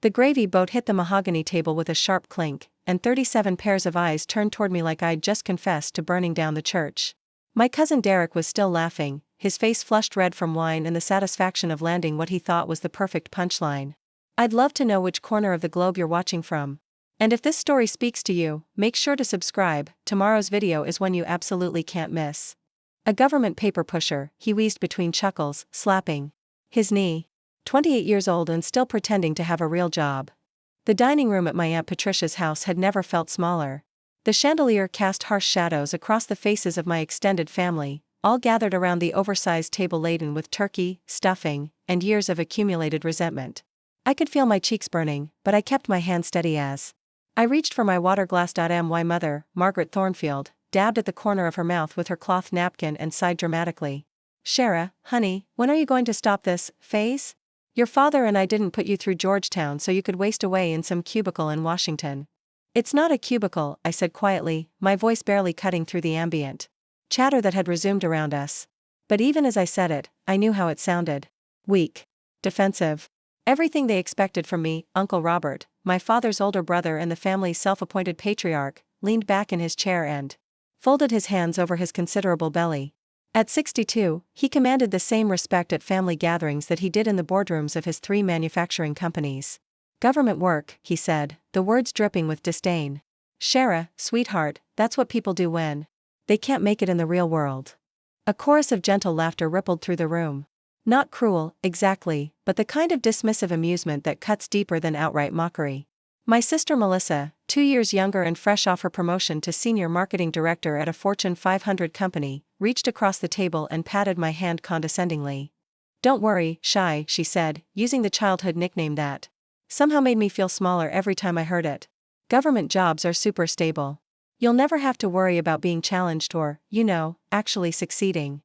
The gravy boat hit the mahogany table with a sharp clink, and 37 pairs of eyes turned toward me like I'd just confessed to burning down the church. My cousin Derek was still laughing, his face flushed red from wine and the satisfaction of landing what he thought was the perfect punchline. I'd love to know which corner of the globe you're watching from. And if this story speaks to you, make sure to subscribe. Tomorrow's video is one you absolutely can't miss. A government paper pusher, he wheezed between chuckles, slapping his knee. 28 years old and still pretending to have a real job. The dining room at my Aunt Patricia's house had never felt smaller. The chandelier cast harsh shadows across the faces of my extended family, all gathered around the oversized table laden with turkey, stuffing, and years of accumulated resentment. I could feel my cheeks burning, but I kept my hand steady as I reached for my water glass. My mother, Margaret Thornfield, dabbed at the corner of her mouth with her cloth napkin and sighed dramatically. "Shara, honey, when are you going to stop this phase? Your father and I didn't put you through Georgetown so you could waste away in some cubicle in Washington." "It's not a cubicle," I said quietly, my voice barely cutting through the ambient chatter that had resumed around us. But even as I said it, I knew how it sounded. Weak. Defensive. Everything they expected from me. Uncle Robert, my father's older brother and the family's self-appointed patriarch, leaned back in his chair and folded his hands over his considerable belly. At 62, he commanded the same respect at family gatherings that he did in the boardrooms of his 3 manufacturing companies. "Government work," he said, the words dripping with disdain. "Shara, sweetheart, that's what people do when they can't make it in the real world." A chorus of gentle laughter rippled through the room. Not cruel, exactly, but the kind of dismissive amusement that cuts deeper than outright mockery. My sister Melissa, 2 years younger and fresh off her promotion to senior marketing director at a Fortune 500 company, reached across the table and patted my hand condescendingly. "Don't worry, Shy," she said, using the childhood nickname that somehow made me feel smaller every time I heard it. "Government jobs are super stable. You'll never have to worry about being challenged or, actually succeeding."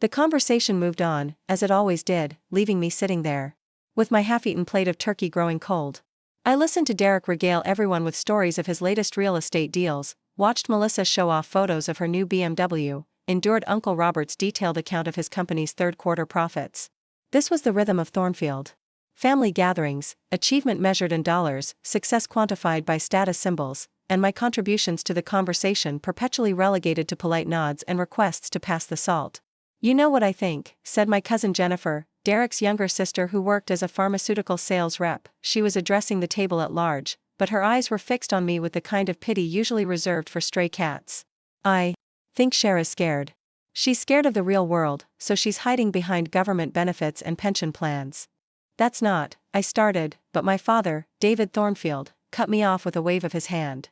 The conversation moved on, as it always did, leaving me sitting there with my half-eaten plate of turkey growing cold. I listened to Derek regale everyone with stories of his latest real estate deals, watched Melissa show off photos of her new BMW, endured Uncle Robert's detailed account of his company's third-quarter profits. This was the rhythm of Thornfield. Family gatherings, achievement measured in dollars, success quantified by status symbols, and my contributions to the conversation perpetually relegated to polite nods and requests to pass the salt. "You know what I think," said my cousin Jennifer, Derek's younger sister who worked as a pharmaceutical sales rep. She was addressing the table at large, but her eyes were fixed on me with the kind of pity usually reserved for stray cats. "I think Shara's scared. She's scared of the real world, so she's hiding behind government benefits and pension plans." "That's not," I started, but my father, David Thornfield, cut me off with a wave of his hand.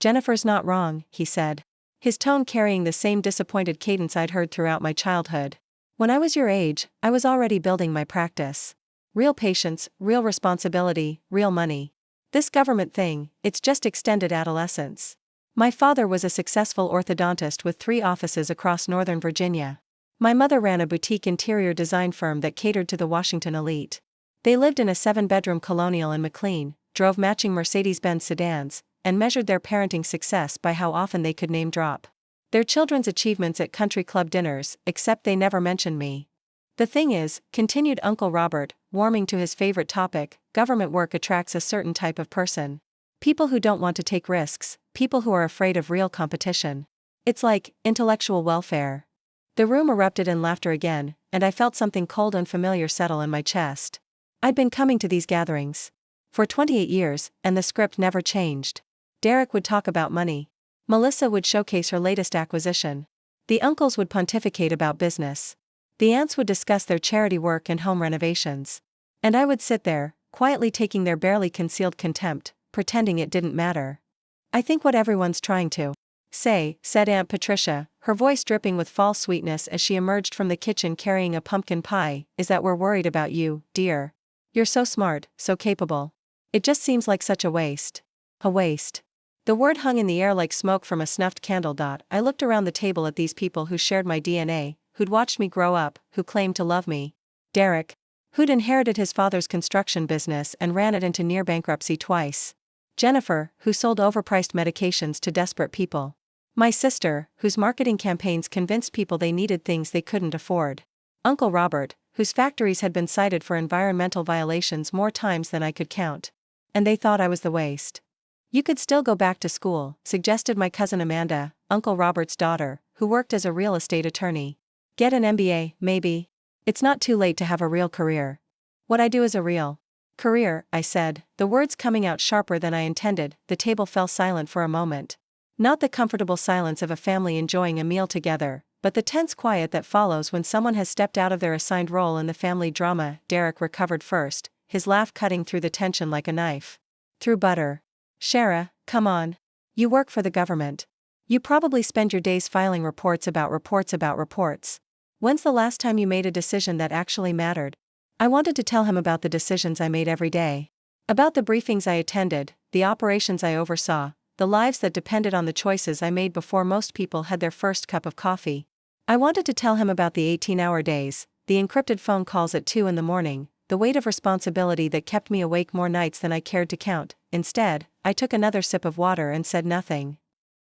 "Jennifer's not wrong," he said, his tone carrying the same disappointed cadence I'd heard throughout my childhood. "When I was your age, I was already building my practice. Real patience, real responsibility, real money. This government thing, it's just extended adolescence." My father was a successful orthodontist with 3 offices across Northern Virginia. My mother ran a boutique interior design firm that catered to the Washington elite. They lived in a 7-bedroom colonial in McLean, drove matching Mercedes-Benz sedans, and measured their parenting success by how often they could name drop their children's achievements at country club dinners, except they never mentioned me. "The thing is," continued Uncle Robert, warming to his favorite topic, "government work attracts a certain type of person. People who don't want to take risks, people who are afraid of real competition. It's like intellectual welfare." The room erupted in laughter again, and I felt something cold and familiar settle in my chest. I'd been coming to these gatherings for 28 years, and the script never changed. Derek would talk about money. Melissa would showcase her latest acquisition. The uncles would pontificate about business. The aunts would discuss their charity work and home renovations. And I would sit there, quietly taking their barely concealed contempt, pretending it didn't matter. "I think what everyone's trying to say," said Aunt Patricia, her voice dripping with false sweetness as she emerged from the kitchen carrying a pumpkin pie, "is that we're worried about you, dear. You're so smart, so capable. It just seems like such a waste." A waste. The word hung in the air like smoke from a snuffed candle. I looked around the table at these people who shared my DNA, who'd watched me grow up, who claimed to love me. Derek, who'd inherited his father's construction business and ran it into near bankruptcy twice. Jennifer, who sold overpriced medications to desperate people. My sister, whose marketing campaigns convinced people they needed things they couldn't afford. Uncle Robert, whose factories had been cited for environmental violations more times than I could count. And they thought I was the waste. You could still go back to school, suggested my cousin Amanda, Uncle Robert's daughter, who worked as a real estate attorney. Get an MBA, maybe. It's not too late to have a real career. What I do is a real career, I said, the words coming out sharper than I intended. The table fell silent for a moment. Not the comfortable silence of a family enjoying a meal together, but the tense quiet that follows when someone has stepped out of their assigned role in the family drama. Derek recovered first, his laugh cutting through the tension like a knife through butter. Shara, come on. You work for the government. You probably spend your days filing reports about reports. When's the last time you made a decision that actually mattered? I wanted to tell him about the decisions I made every day. About the briefings I attended, the operations I oversaw, the lives that depended on the choices I made before most people had their first cup of coffee. I wanted to tell him about the 18-hour days, the encrypted phone calls at 2 in the morning, the weight of responsibility that kept me awake more nights than I cared to count. Instead, I took another sip of water and said nothing.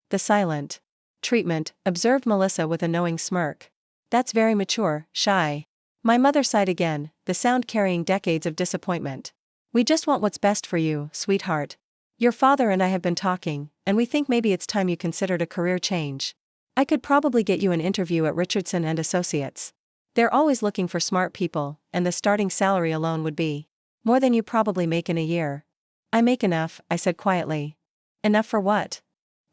The silent treatment, observed Melissa with a knowing smirk. That's very mature, shy. My mother sighed again, the sound carrying decades of disappointment. We just want what's best for you, sweetheart. Your father and I have been talking, and we think maybe it's time you considered a career change. I could probably get you an interview at Richardson and Associates. They're always looking for smart people, and the starting salary alone would be more than you probably make in a year. I make enough, I said quietly. Enough for what?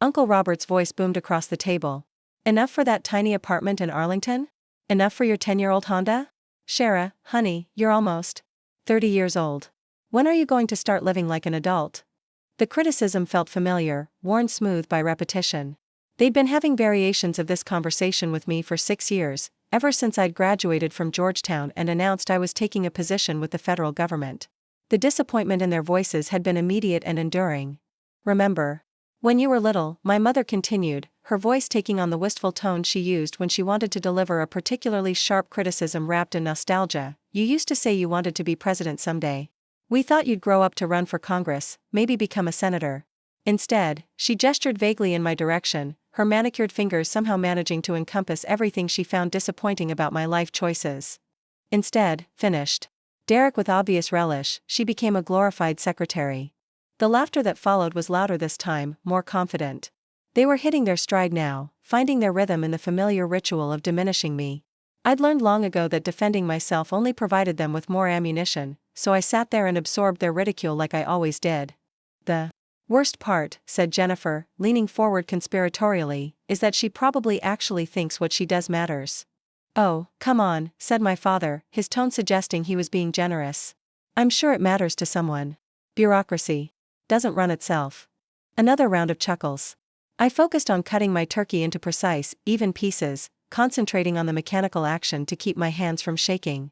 Uncle Robert's voice boomed across the table. Enough for that tiny apartment in Arlington? Enough for your 10-year-old Honda? Shara, honey, you're almost 30 years old. When are you going to start living like an adult? The criticism felt familiar, worn smooth by repetition. They'd been having variations of this conversation with me for 6 years, ever since I'd graduated from Georgetown and announced I was taking a position with the federal government. The disappointment in their voices had been immediate and enduring. Remember when you were little, my mother continued, her voice taking on the wistful tone she used when she wanted to deliver a particularly sharp criticism wrapped in nostalgia. You used to say you wanted to be president someday. We thought you'd grow up to run for Congress, maybe become a senator. Instead, she gestured vaguely in my direction, her manicured fingers somehow managing to encompass everything she found disappointing about my life choices. Instead, finished Derek with obvious relish, she became a glorified secretary. The laughter that followed was louder this time, more confident. They were hitting their stride now, finding their rhythm in the familiar ritual of diminishing me. I'd learned long ago that defending myself only provided them with more ammunition, so I sat there and absorbed their ridicule like I always did. The worst part, said Jennifer, leaning forward conspiratorially, is that she probably actually thinks what she does matters. Oh, come on, said my father, his tone suggesting he was being generous. I'm sure it matters to someone. Bureaucracy doesn't run itself. Another round of chuckles. I focused on cutting my turkey into precise, even pieces, concentrating on the mechanical action to keep my hands from shaking.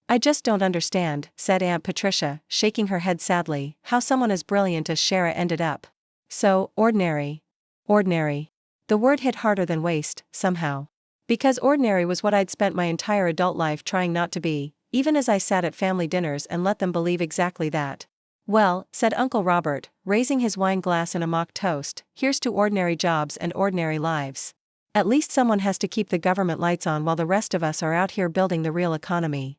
I just don't understand, said Aunt Patricia, shaking her head sadly, how someone as brilliant as Shara ended up so ordinary. Ordinary. The word hit harder than waste, somehow. Because ordinary was what I'd spent my entire adult life trying not to be, even as I sat at family dinners and let them believe exactly that. Well, said Uncle Robert, raising his wine glass in a mock toast, here's to ordinary jobs and ordinary lives. At least someone has to keep the government lights on while the rest of us are out here building the real economy.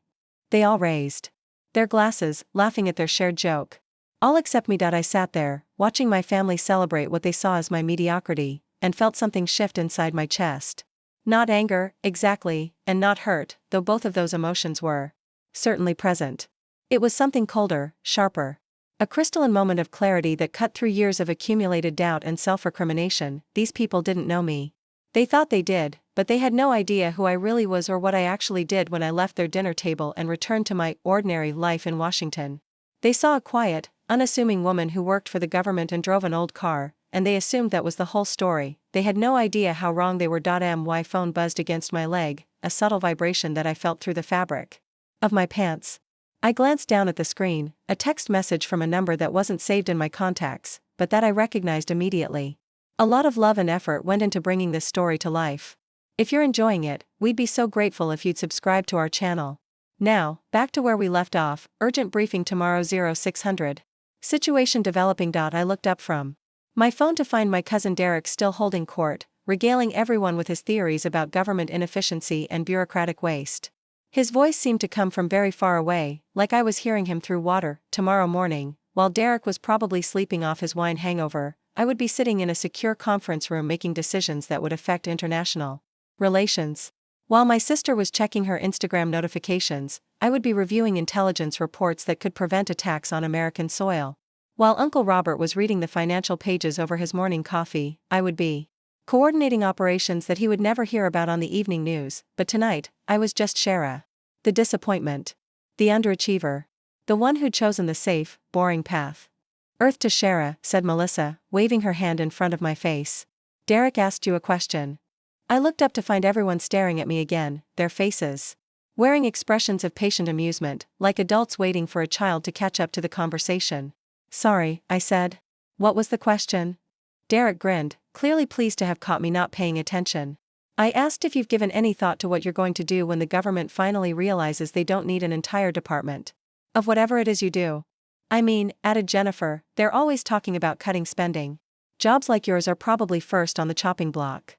They all raised their glasses, laughing at their shared joke. All except me. I sat there, watching my family celebrate what they saw as my mediocrity, and felt something shift inside my chest. Not anger, exactly, and not hurt, though both of those emotions were certainly present. It was something colder, sharper. A crystalline moment of clarity that cut through years of accumulated doubt and self-recrimination. These people didn't know me. They thought they did, but they had no idea who I really was or what I actually did when I left their dinner table and returned to my ordinary life in Washington. They saw a quiet, unassuming woman who worked for the government and drove an old car, and they assumed that was the whole story. They had no idea how wrong they were. My phone buzzed against my leg, a subtle vibration that I felt through the fabric of my pants. I glanced down at the screen, a text message from a number that wasn't saved in my contacts, but that I recognized immediately. A lot of love and effort went into bringing this story to life. If you're enjoying it, we'd be so grateful if you'd subscribe to our channel. Now, back to where we left off. Urgent briefing tomorrow 0600. Situation developing. I looked up from my phone to find my cousin Derek still holding court, regaling everyone with his theories about government inefficiency and bureaucratic waste. His voice seemed to come from very far away, like I was hearing him through water. Tomorrow morning, while Derek was probably sleeping off his wine hangover, I would be sitting in a secure conference room making decisions that would affect international relations. While my sister was checking her Instagram notifications, I would be reviewing intelligence reports that could prevent attacks on American soil. While Uncle Robert was reading the financial pages over his morning coffee, I would be coordinating operations that he would never hear about on the evening news. But tonight, I was just Shara. The disappointment. The underachiever. The one who'd chosen the safe, boring path. Earth to Shara, said Melissa, waving her hand in front of my face. Derek asked you a question. I looked up to find everyone staring at me again, their faces wearing expressions of patient amusement, like adults waiting for a child to catch up to the conversation. Sorry, I said. What was the question? Derek grinned, clearly pleased to have caught me not paying attention. I asked if you've given any thought to what you're going to do when the government finally realizes they don't need an entire department of whatever it is you do. I mean, added Jennifer, they're always talking about cutting spending. Jobs like yours are probably first on the chopping block.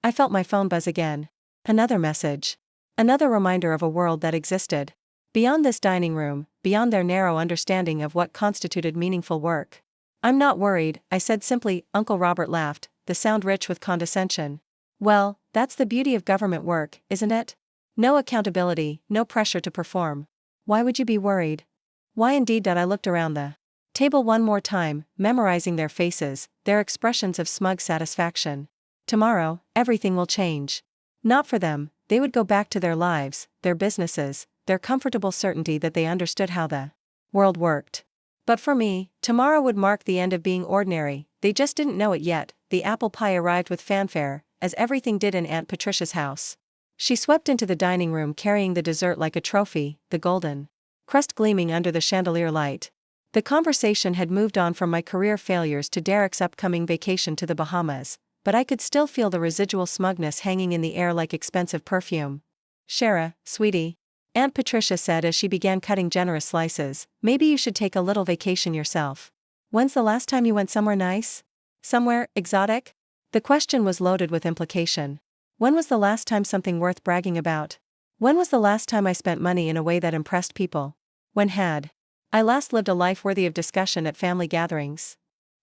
I felt my phone buzz again. Another message. Another reminder of a world that existed beyond this dining room, beyond their narrow understanding of what constituted meaningful work. I'm not worried, I said simply. Uncle Robert laughed, the sound rich with condescension. Well, that's the beauty of government work, isn't it? No accountability, no pressure to perform. Why would you be worried? Why indeed? I looked around the table one more time, memorizing their faces, their expressions of smug satisfaction. Tomorrow, everything will change. Not for them, they would go back to their lives, their businesses, their comfortable certainty that they understood how the world worked. But for me, tomorrow would mark the end of being ordinary. They just didn't know it yet. The apple pie arrived with fanfare, as everything did in Aunt Patricia's house. She swept into the dining room carrying the dessert like a trophy, the golden crust gleaming under the chandelier light. The conversation had moved on from my career failures to Derek's upcoming vacation to the Bahamas, but I could still feel the residual smugness hanging in the air like expensive perfume. Shara, sweetie, Aunt Patricia said as she began cutting generous slices, maybe you should take a little vacation yourself. When's the last time you went somewhere nice? Somewhere exotic? The question was loaded with implication. When was the last time something worth bragging about? When was the last time I spent money in a way that impressed people? When had I last lived a life worthy of discussion at family gatherings?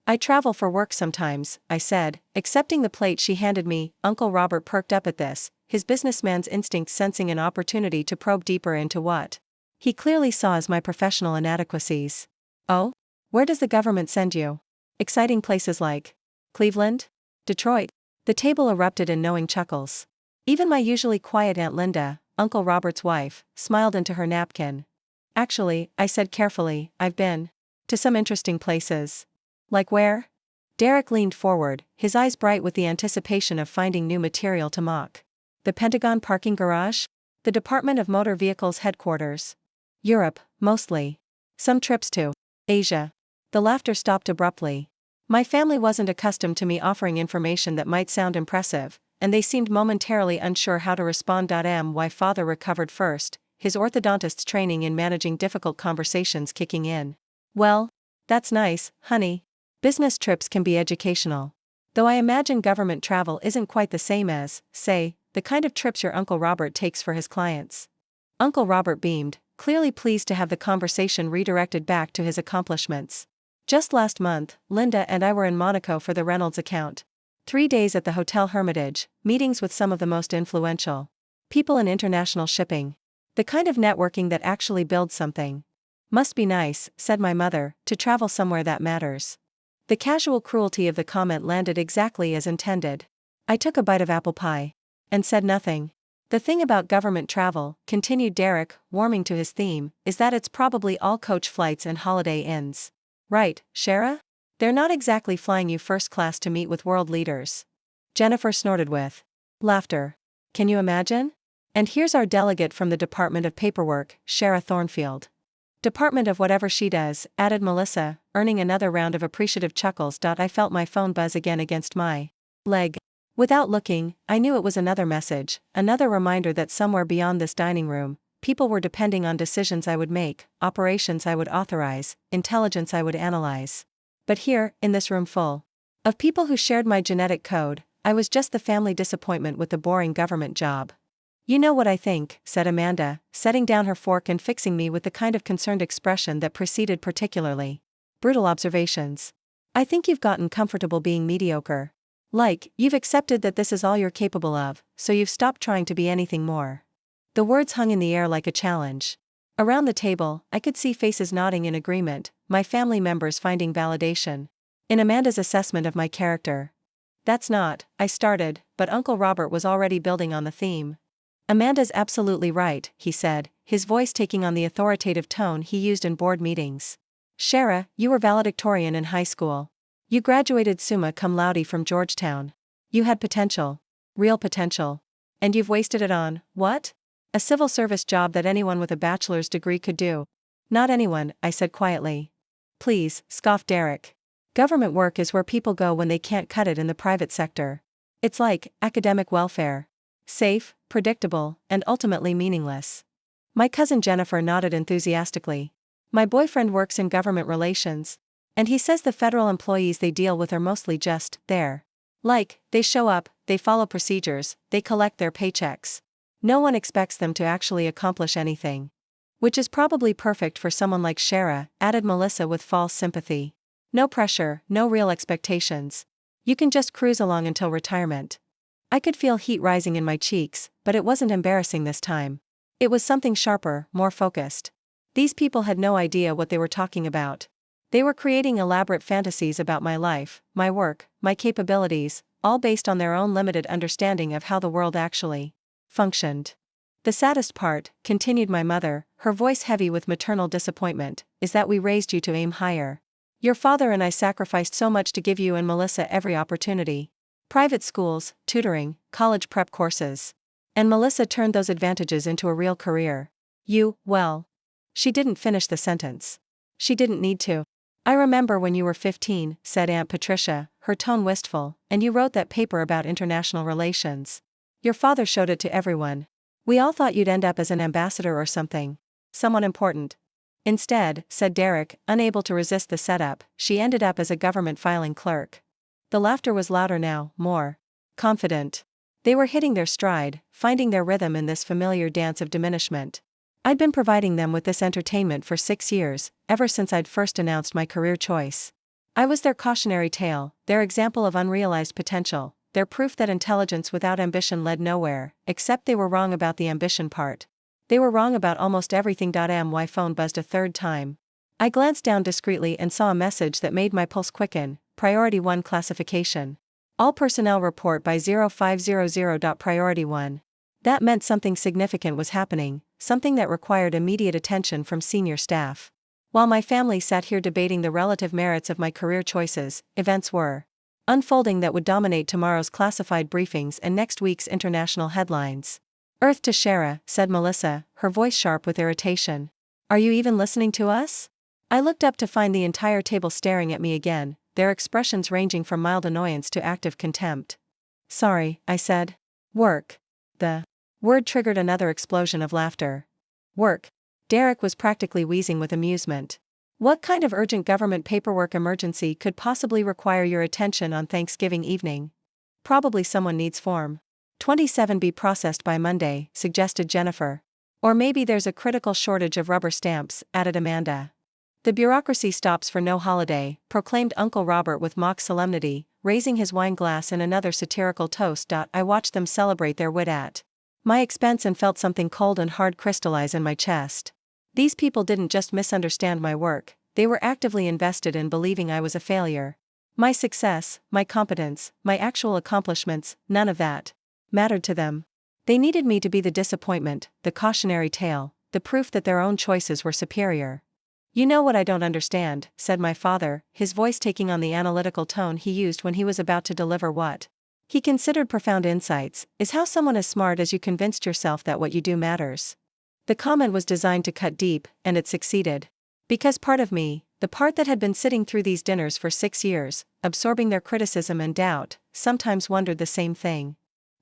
I travel for work sometimes, I said, accepting the plate she handed me. Uncle Robert perked up at this, his businessman's instinct sensing an opportunity to probe deeper into what he clearly saw as my professional inadequacies. Oh? Where does the government send you? Exciting places like Cleveland? Detroit? The table erupted in knowing chuckles. Even my usually quiet Aunt Linda, Uncle Robert's wife, smiled into her napkin. Actually, I said carefully, I've been to some interesting places. Like where? Derek leaned forward, his eyes bright with the anticipation of finding new material to mock. The Pentagon parking garage? The Department of Motor Vehicles headquarters. Europe, mostly. Some trips to Asia. The laughter stopped abruptly. My family wasn't accustomed to me offering information that might sound impressive, and they seemed momentarily unsure how to respond. My father recovered first, his orthodontist's training in managing difficult conversations kicking in. Well, that's nice, honey. Business trips can be educational. Though I imagine government travel isn't quite the same as, say, the kind of trips your Uncle Robert takes for his clients. Uncle Robert beamed, clearly pleased to have the conversation redirected back to his accomplishments. Just last month, Linda and I were in Monaco for the Reynolds account. 3 days at the Hotel Hermitage, meetings with some of the most influential people in international shipping. The kind of networking that actually builds something. Must be nice, said my mother, to travel somewhere that matters. The casual cruelty of the comment landed exactly as intended. I took a bite of apple pie. And said nothing. The thing about government travel, continued Derek, warming to his theme, is that it's probably all coach flights and holiday inns. Right, Shara? They're not exactly flying you first class to meet with world leaders. Jennifer snorted with laughter. Can you imagine? And here's our delegate from the Department of Paperwork, Shara Thornfield. Department of whatever she does, added Melissa, earning another round of appreciative chuckles. I felt my phone buzz again against my leg. Without looking, I knew it was another message, another reminder that somewhere beyond this dining room, people were depending on decisions I would make, operations I would authorize, intelligence I would analyze. But here, in this room full of people who shared my genetic code, I was just the family disappointment with the boring government job. You know what I think, said Amanda, setting down her fork and fixing me with the kind of concerned expression that preceded particularly Brutal observations. I think you've gotten comfortable being mediocre. Like, you've accepted that this is all you're capable of, so you've stopped trying to be anything more. The words hung in the air like a challenge. Around the table, I could see faces nodding in agreement, my family members finding validation in Amanda's assessment of my character. That's not, I started, but Uncle Robert was already building on the theme. Amanda's absolutely right, he said, his voice taking on the authoritative tone he used in board meetings. Shara, you were valedictorian in high school. You graduated summa cum laude from Georgetown. You had potential. Real potential. And you've wasted it on, what? A civil service job that anyone with a bachelor's degree could do. Not anyone, I said quietly. Please, scoffed Derek. Government work is where people go when they can't cut it in the private sector. It's like academic welfare. Safe, predictable, and ultimately meaningless. My cousin Jennifer nodded enthusiastically. My boyfriend works in government relations. And he says the federal employees they deal with are mostly just there. Like, they show up, they follow procedures, they collect their paychecks. No one expects them to actually accomplish anything. Which is probably perfect for someone like Shara, added Melissa with false sympathy. No pressure, no real expectations. You can just cruise along until retirement. I could feel heat rising in my cheeks, but it wasn't embarrassing this time. It was something sharper, more focused. These people had no idea what they were talking about. They were creating elaborate fantasies about my life, my work, my capabilities, all based on their own limited understanding of how the world actually functioned. The saddest part, continued my mother, her voice heavy with maternal disappointment, is that we raised you to aim higher. Your father and I sacrificed so much to give you and Melissa every opportunity. Private schools, tutoring, college prep courses. And Melissa turned those advantages into a real career. Well. She didn't finish the sentence. She didn't need to. I remember when you were 15, said Aunt Patricia, her tone wistful, and you wrote that paper about international relations. Your father showed it to everyone. We all thought you'd end up as an ambassador or something. Someone important. Instead, said Derek, unable to resist the setup, she ended up as a government filing clerk. The laughter was louder now, more confident. They were hitting their stride, finding their rhythm in this familiar dance of diminishment. I'd been providing them with this entertainment for 6 years, ever since I'd first announced my career choice. I was their cautionary tale, their example of unrealized potential, their proof that intelligence without ambition led nowhere, except they were wrong about the ambition part. They were wrong about almost everything. My phone buzzed a third time. I glanced down discreetly and saw a message that made my pulse quicken. Priority 1 classification. All personnel report by 0500. Priority 1. That meant something significant was happening, something that required immediate attention from senior staff. While my family sat here debating the relative merits of my career choices, events were unfolding that would dominate tomorrow's classified briefings and next week's international headlines. Earth to Shara, said Melissa, her voice sharp with irritation. Are you even listening to us? I looked up to find the entire table staring at me again, their expressions ranging from mild annoyance to active contempt. Sorry, I said. Work. The word triggered another explosion of laughter. Work. Derek was practically wheezing with amusement. What kind of urgent government paperwork emergency could possibly require your attention on Thanksgiving evening? Probably someone needs Form 27 be processed by Monday, suggested Jennifer. Or maybe there's a critical shortage of rubber stamps, added Amanda. The bureaucracy stops for no holiday, proclaimed Uncle Robert with mock solemnity, raising his wine glass in another satirical toast. I watched them celebrate their wit at my expense and felt something cold and hard crystallize in my chest. These people didn't just misunderstand my work, they were actively invested in believing I was a failure. My success, my competence, my actual accomplishments, none of that mattered to them. They needed me to be the disappointment, the cautionary tale, the proof that their own choices were superior. You know what I don't understand, said my father, his voice taking on the analytical tone he used when he was about to deliver what he considered profound insights, is how someone as smart as you convinced yourself that what you do matters. The comment was designed to cut deep, and it succeeded. Because part of me, the part that had been sitting through these dinners for 6 years, absorbing their criticism and doubt, sometimes wondered the same thing.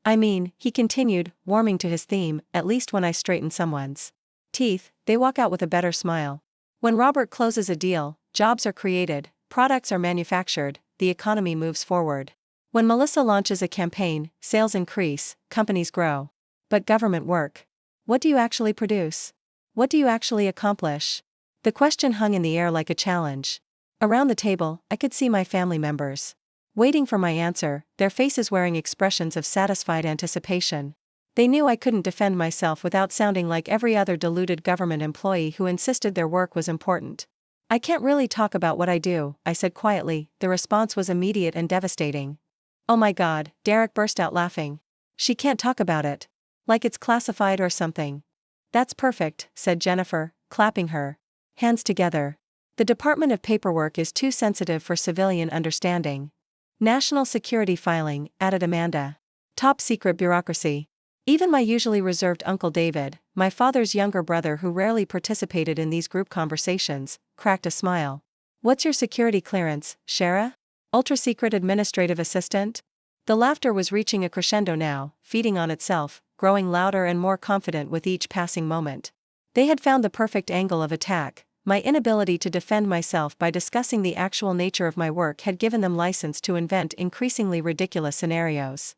I mean, he continued, warming to his theme, at least when I straighten someone's teeth, they walk out with a better smile. When Robert closes a deal, jobs are created, products are manufactured, the economy moves forward. When Melissa launches a campaign, sales increase, companies grow. But government work. What do you actually produce? What do you actually accomplish? The question hung in the air like a challenge. Around the table, I could see my family members. Waiting for my answer, their faces wearing expressions of satisfied anticipation. They knew I couldn't defend myself without sounding like every other deluded government employee who insisted their work was important. "I can't really talk about what I do," I said quietly. The response was immediate and devastating. "Oh my God," Derek burst out laughing. "She can't talk about it. Like it's classified or something." "That's perfect," said Jennifer, clapping her hands together. "The Department of Paperwork is too sensitive for civilian understanding." "National security filing," added Amanda. "Top secret bureaucracy." Even my usually reserved Uncle David, my father's younger brother who rarely participated in these group conversations, cracked a smile. "What's your security clearance, Shara? Ultra-secret administrative assistant?" The laughter was reaching a crescendo now, feeding on itself, growing louder and more confident with each passing moment. They had found the perfect angle of attack. My inability to defend myself by discussing the actual nature of my work had given them license to invent increasingly ridiculous scenarios.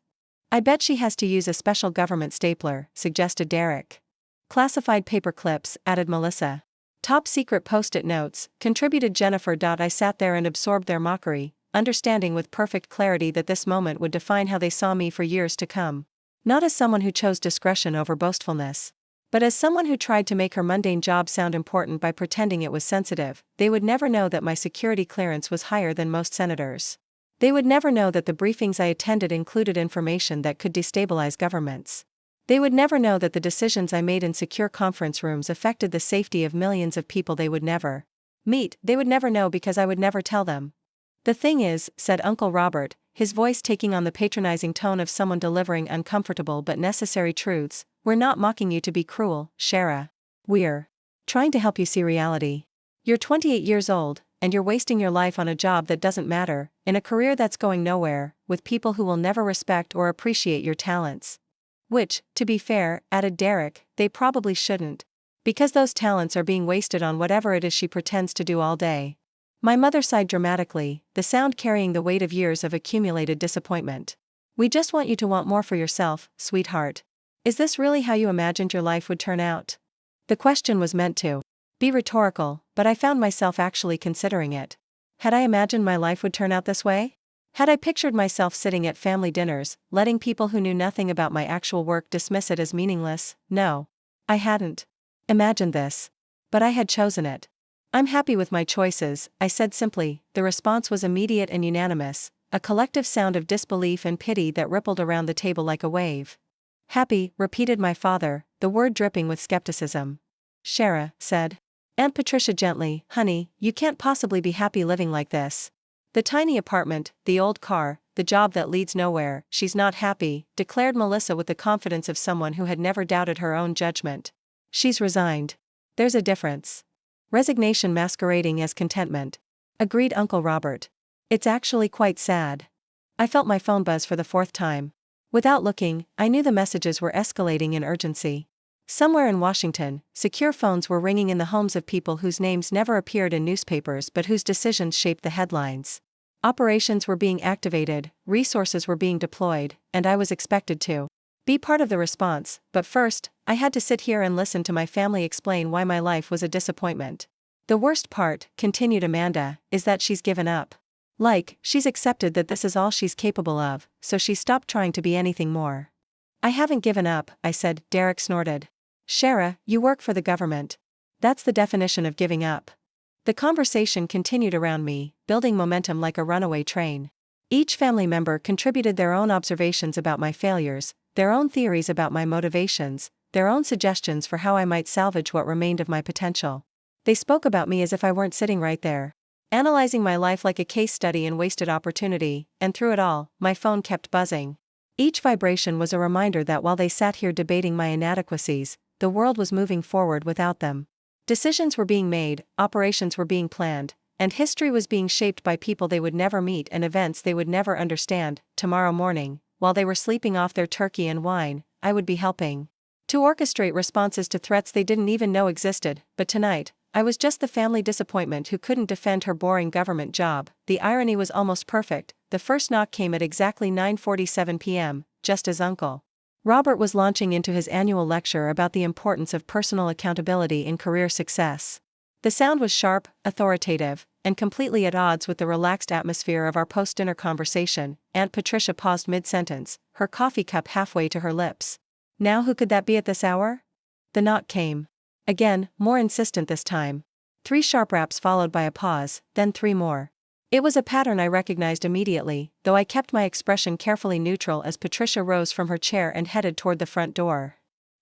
"I bet she has to use a special government stapler," suggested Derek. "Classified paper clips," added Melissa. "Top secret post-it notes," contributed Jennifer. I sat there and absorbed their mockery, understanding with perfect clarity that this moment would define how they saw me for years to come. Not as someone who chose discretion over boastfulness, but as someone who tried to make her mundane job sound important by pretending it was sensitive. They would never know that my security clearance was higher than most senators. They would never know that the briefings I attended included information that could destabilize governments. They would never know that the decisions I made in secure conference rooms affected the safety of millions of people they would never meet. They would never know because I would never tell them. "The thing is," said Uncle Robert, his voice taking on the patronizing tone of someone delivering uncomfortable but necessary truths, "we're not mocking you to be cruel, Shara. We're trying to help you see reality. You're 28 years old, and you're wasting your life on a job that doesn't matter, in a career that's going nowhere, with people who will never respect or appreciate your talents." "Which, to be fair," added Derek, "they probably shouldn't. Because those talents are being wasted on whatever it is she pretends to do all day." My mother sighed dramatically, the sound carrying the weight of years of accumulated disappointment. "We just want you to want more for yourself, sweetheart. Is this really how you imagined your life would turn out?" The question was meant to be rhetorical, but I found myself actually considering it. Had I imagined my life would turn out this way? Had I pictured myself sitting at family dinners, letting people who knew nothing about my actual work dismiss it as meaningless? No. I hadn't imagined this. But I had chosen it. "I'm happy with my choices," I said simply. The response was immediate and unanimous, a collective sound of disbelief and pity that rippled around the table like a wave. "Happy," repeated my father, the word dripping with skepticism. "Shara," said Aunt Patricia gently, "honey, you can't possibly be happy living like this. The tiny apartment, the old car, the job that leads nowhere." "She's not happy," declared Melissa with the confidence of someone who had never doubted her own judgment. "She's resigned. There's a difference." "Resignation masquerading as contentment," agreed Uncle Robert. "It's actually quite sad." I felt my phone buzz for the fourth time. Without looking, I knew the messages were escalating in urgency. Somewhere in Washington, secure phones were ringing in the homes of people whose names never appeared in newspapers but whose decisions shaped the headlines. Operations were being activated, resources were being deployed, and I was expected to be part of the response. But first, I had to sit here and listen to my family explain why my life was a disappointment. "The worst part," continued Amanda, "is that she's given up. Like, she's accepted that this is all she's capable of, so she's stopped trying to be anything more." "I haven't given up," I said. Derek snorted. "Shara, you work for the government. That's the definition of giving up." The conversation continued around me, building momentum like a runaway train. Each family member contributed their own observations about my failures, their own theories about my motivations, their own suggestions for how I might salvage what remained of my potential. They spoke about me as if I weren't sitting right there, analyzing my life like a case study in wasted opportunity, and through it all, my phone kept buzzing. Each vibration was a reminder that while they sat here debating my inadequacies, the world was moving forward without them. Decisions were being made, operations were being planned, and history was being shaped by people they would never meet and events they would never understand. Tomorrow morning, while they were sleeping off their turkey and wine, I would be helping to orchestrate responses to threats they didn't even know existed. But tonight, I was just the family disappointment who couldn't defend her boring government job. The irony was almost perfect. The first knock came at exactly 9:47 p.m., just as Uncle Robert was launching into his annual lecture about the importance of personal accountability in career success. The sound was sharp, authoritative, and completely at odds with the relaxed atmosphere of our post-dinner conversation, Aunt Patricia paused mid-sentence, her coffee cup halfway to her lips. "Now who could that be at this hour?" The knock came. Again, more insistent this time. 3 sharp raps followed by a pause, then 3 more. It was a pattern I recognized immediately, though I kept my expression carefully neutral as Patricia rose from her chair and headed toward the front door.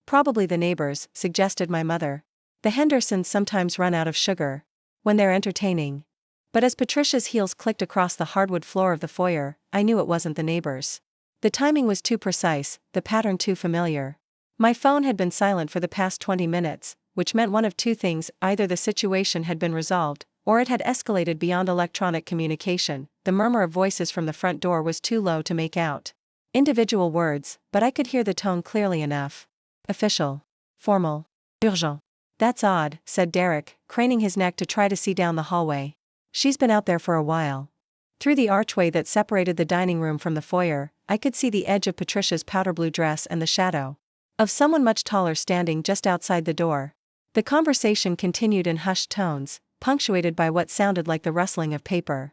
"Probably the neighbors," suggested my mother. "The Hendersons sometimes run out of sugar when they're entertaining." But as Patricia's heels clicked across the hardwood floor of the foyer, I knew it wasn't the neighbors. The timing was too precise, the pattern too familiar. My phone had been silent for the past 20 minutes, which meant one of two things: either the situation had been resolved, or it had escalated beyond electronic communication. The murmur of voices from the front door was too low to make out individual words, but I could hear the tone clearly enough. Official. Formal. Urgent. "That's odd," said Derek, craning his neck to try to see down the hallway. "She's been out there for a while." Through the archway that separated the dining room from the foyer, I could see the edge of Patricia's powder blue dress and the shadow of someone much taller standing just outside the door. The conversation continued in hushed tones, punctuated by what sounded like the rustling of paper.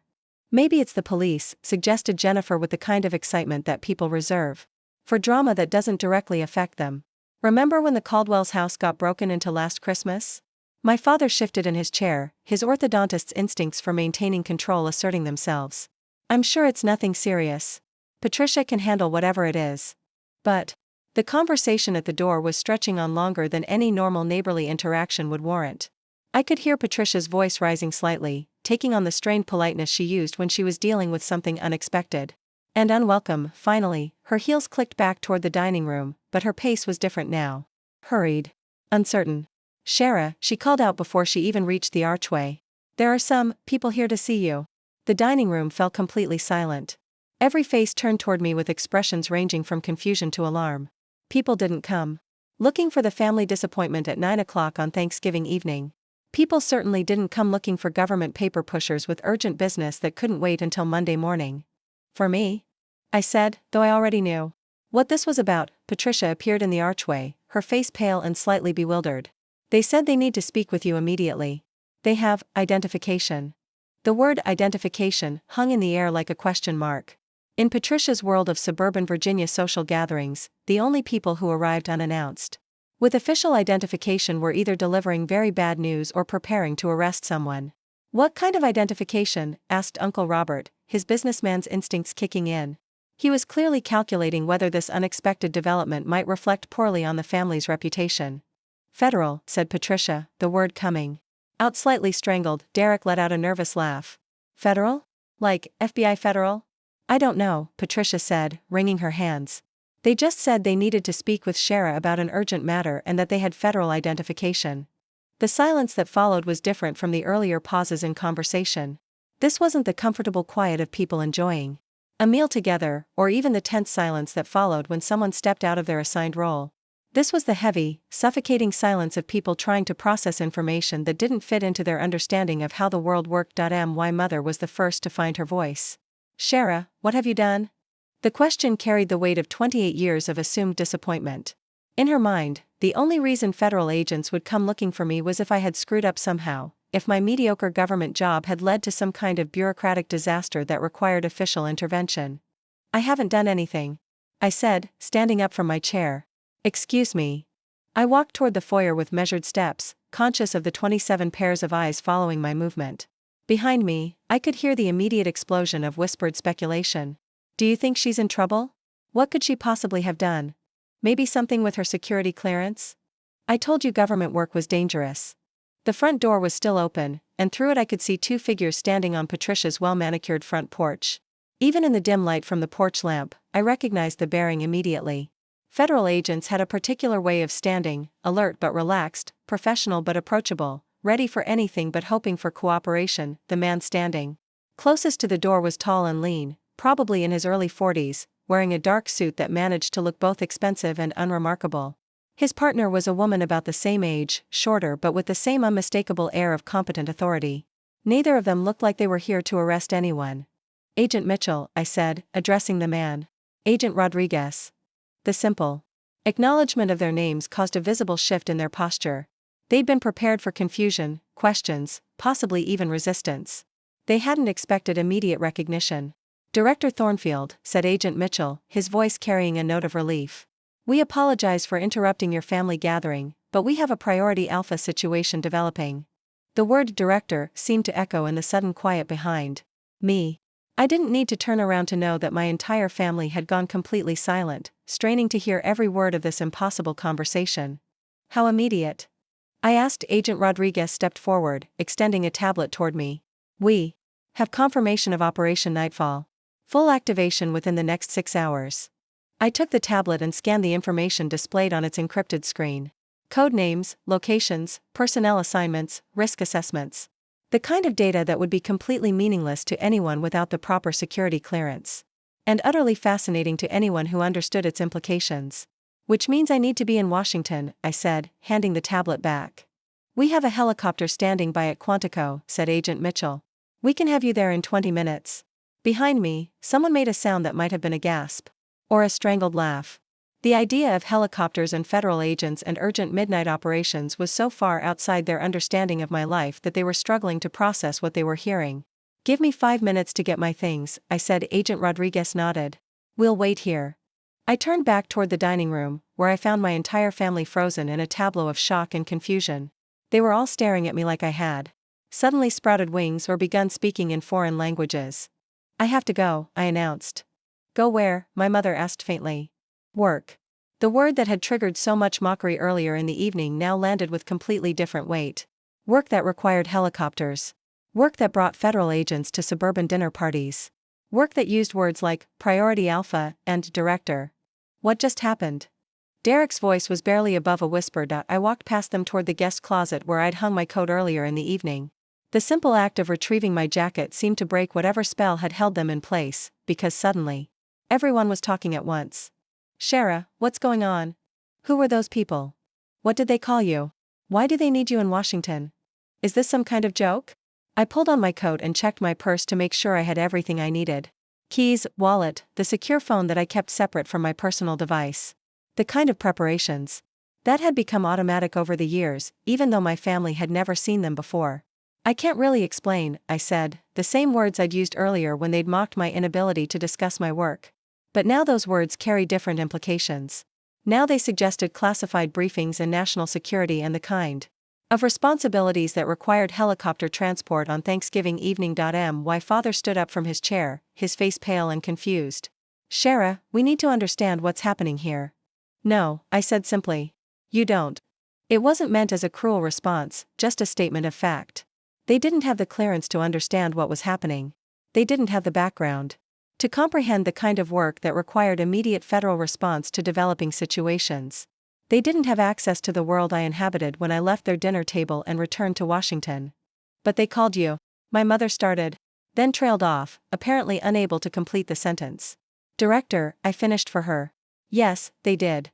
"Maybe it's the police," suggested Jennifer with the kind of excitement that people reserve for drama that doesn't directly affect them. "Remember when the Caldwell's house got broken into last Christmas?" My father shifted in his chair, his orthodontist's instincts for maintaining control asserting themselves. "I'm sure it's nothing serious. Patricia can handle whatever it is." But the conversation at the door was stretching on longer than any normal neighborly interaction would warrant. I could hear Patricia's voice rising slightly, taking on the strained politeness she used when she was dealing with something unexpected and unwelcome. Finally, her heels clicked back toward the dining room, but her pace was different now. Hurried. Uncertain. "Shara," she called out before she even reached the archway. "There are some people here to see you." The dining room fell completely silent. Every face turned toward me with expressions ranging from confusion to alarm. People didn't come looking for the family disappointment at 9 o'clock on Thanksgiving evening. People certainly didn't come looking for government paper pushers with urgent business that couldn't wait until Monday morning. "For me?" I said, though I already knew what this was about. Patricia appeared in the archway, her face pale and slightly bewildered. "They said they need to speak with you immediately. They have identification." The word identification hung in the air like a question mark. In Patricia's world of suburban Virginia social gatherings, the only people who arrived unannounced with official identification were either delivering very bad news or preparing to arrest someone. "What kind of identification?" asked Uncle Robert, his businessman's instincts kicking in. He was clearly calculating whether this unexpected development might reflect poorly on the family's reputation. "Federal," said Patricia, the word coming out slightly strangled. Derek let out a nervous laugh. "Federal? Like FBI federal?" "I don't know," Patricia said, wringing her hands. "They just said they needed to speak with Shara about an urgent matter and that they had federal identification." The silence that followed was different from the earlier pauses in conversation. This wasn't the comfortable quiet of people enjoying a meal together, or even the tense silence that followed when someone stepped out of their assigned role. This was the heavy, suffocating silence of people trying to process information that didn't fit into their understanding of how the world worked. My mother was the first to find her voice. "Shara, what have you done?" The question carried the weight of 28 years of assumed disappointment. In her mind, the only reason federal agents would come looking for me was if I had screwed up somehow, if my mediocre government job had led to some kind of bureaucratic disaster that required official intervention. "I haven't done anything," I said, standing up from my chair. "Excuse me." I walked toward the foyer with measured steps, conscious of the 27 pairs of eyes following my movement. Behind me, I could hear the immediate explosion of whispered speculation. "Do you think she's in trouble? What could she possibly have done? Maybe something with her security clearance?" "I told you government work was dangerous." The front door was still open, and through it I could see 2 figures standing on Patricia's well-manicured front porch. Even in the dim light from the porch lamp, I recognized the bearing immediately. Federal agents had a particular way of standing, alert but relaxed, professional but approachable, ready for anything but hoping for cooperation. The man standing closest to the door was tall and lean, probably in his early 40s, wearing a dark suit that managed to look both expensive and unremarkable. His partner was a woman about the same age, shorter but with the same unmistakable air of competent authority. Neither of them looked like they were here to arrest anyone. "Agent Mitchell," I said, addressing the man. "Agent Rodriguez." The simple acknowledgement of their names caused a visible shift in their posture. They'd been prepared for confusion, questions, possibly even resistance. They hadn't expected immediate recognition. "Director Thornfield," said Agent Mitchell, his voice carrying a note of relief. "We apologize for interrupting your family gathering, but we have a priority alpha situation developing." The word director seemed to echo in the sudden quiet behind me. I didn't need to turn around to know that my entire family had gone completely silent, straining to hear every word of this impossible conversation. "How immediate?" I asked. Agent Rodriguez stepped forward, extending a tablet toward me. "We have confirmation of Operation Nightfall. Full activation within the next 6 hours." I took the tablet and scanned the information displayed on its encrypted screen. Code names, locations, personnel assignments, risk assessments. The kind of data that would be completely meaningless to anyone without the proper security clearance. And utterly fascinating to anyone who understood its implications. "Which means I need to be in Washington," I said, handing the tablet back. "We have a helicopter standing by at Quantico," said Agent Mitchell. "We can have you there in 20 minutes. Behind me, someone made a sound that might have been a gasp. Or a strangled laugh. The idea of helicopters and federal agents and urgent midnight operations was so far outside their understanding of my life that they were struggling to process what they were hearing. "Give me 5 minutes to get my things," I said. Agent Rodriguez nodded. "We'll wait here." I turned back toward the dining room, where I found my entire family frozen in a tableau of shock and confusion. They were all staring at me like I had suddenly sprouted wings or begun speaking in foreign languages. "I have to go," I announced. "Go where?" my mother asked faintly. "Work." The word that had triggered so much mockery earlier in the evening now landed with completely different weight. Work that required helicopters. Work that brought federal agents to suburban dinner parties. Work that used words like priority alpha and director. What just happened? Derek's voice was barely above a whisper. I walked past them toward the guest closet where I'd hung my coat earlier in the evening. The simple act of retrieving my jacket seemed to break whatever spell had held them in place, because suddenly, everyone was talking at once. "Shara, what's going on? Who were those people? What did they call you? Why do they need you in Washington? Is this some kind of joke?" I pulled on my coat and checked my purse to make sure I had everything I needed. Keys, wallet, the secure phone that I kept separate from my personal device. The kind of preparations that had become automatic over the years, even though my family had never seen them before. "I can't really explain," I said, the same words I'd used earlier when they'd mocked my inability to discuss my work. But now those words carry different implications. Now they suggested classified briefings and national security and the kind of responsibilities that required helicopter transport on Thanksgiving evening. My father stood up from his chair, his face pale and confused. "Shara, we need to understand what's happening here." "No," I said simply. "You don't." It wasn't meant as a cruel response, just a statement of fact. They didn't have the clearance to understand what was happening. They didn't have the background to comprehend the kind of work that required immediate federal response to developing situations. They didn't have access to the world I inhabited when I left their dinner table and returned to Washington. "But they called you," my mother started, then trailed off, apparently unable to complete the sentence. "Director," I finished for her. "Yes, they did."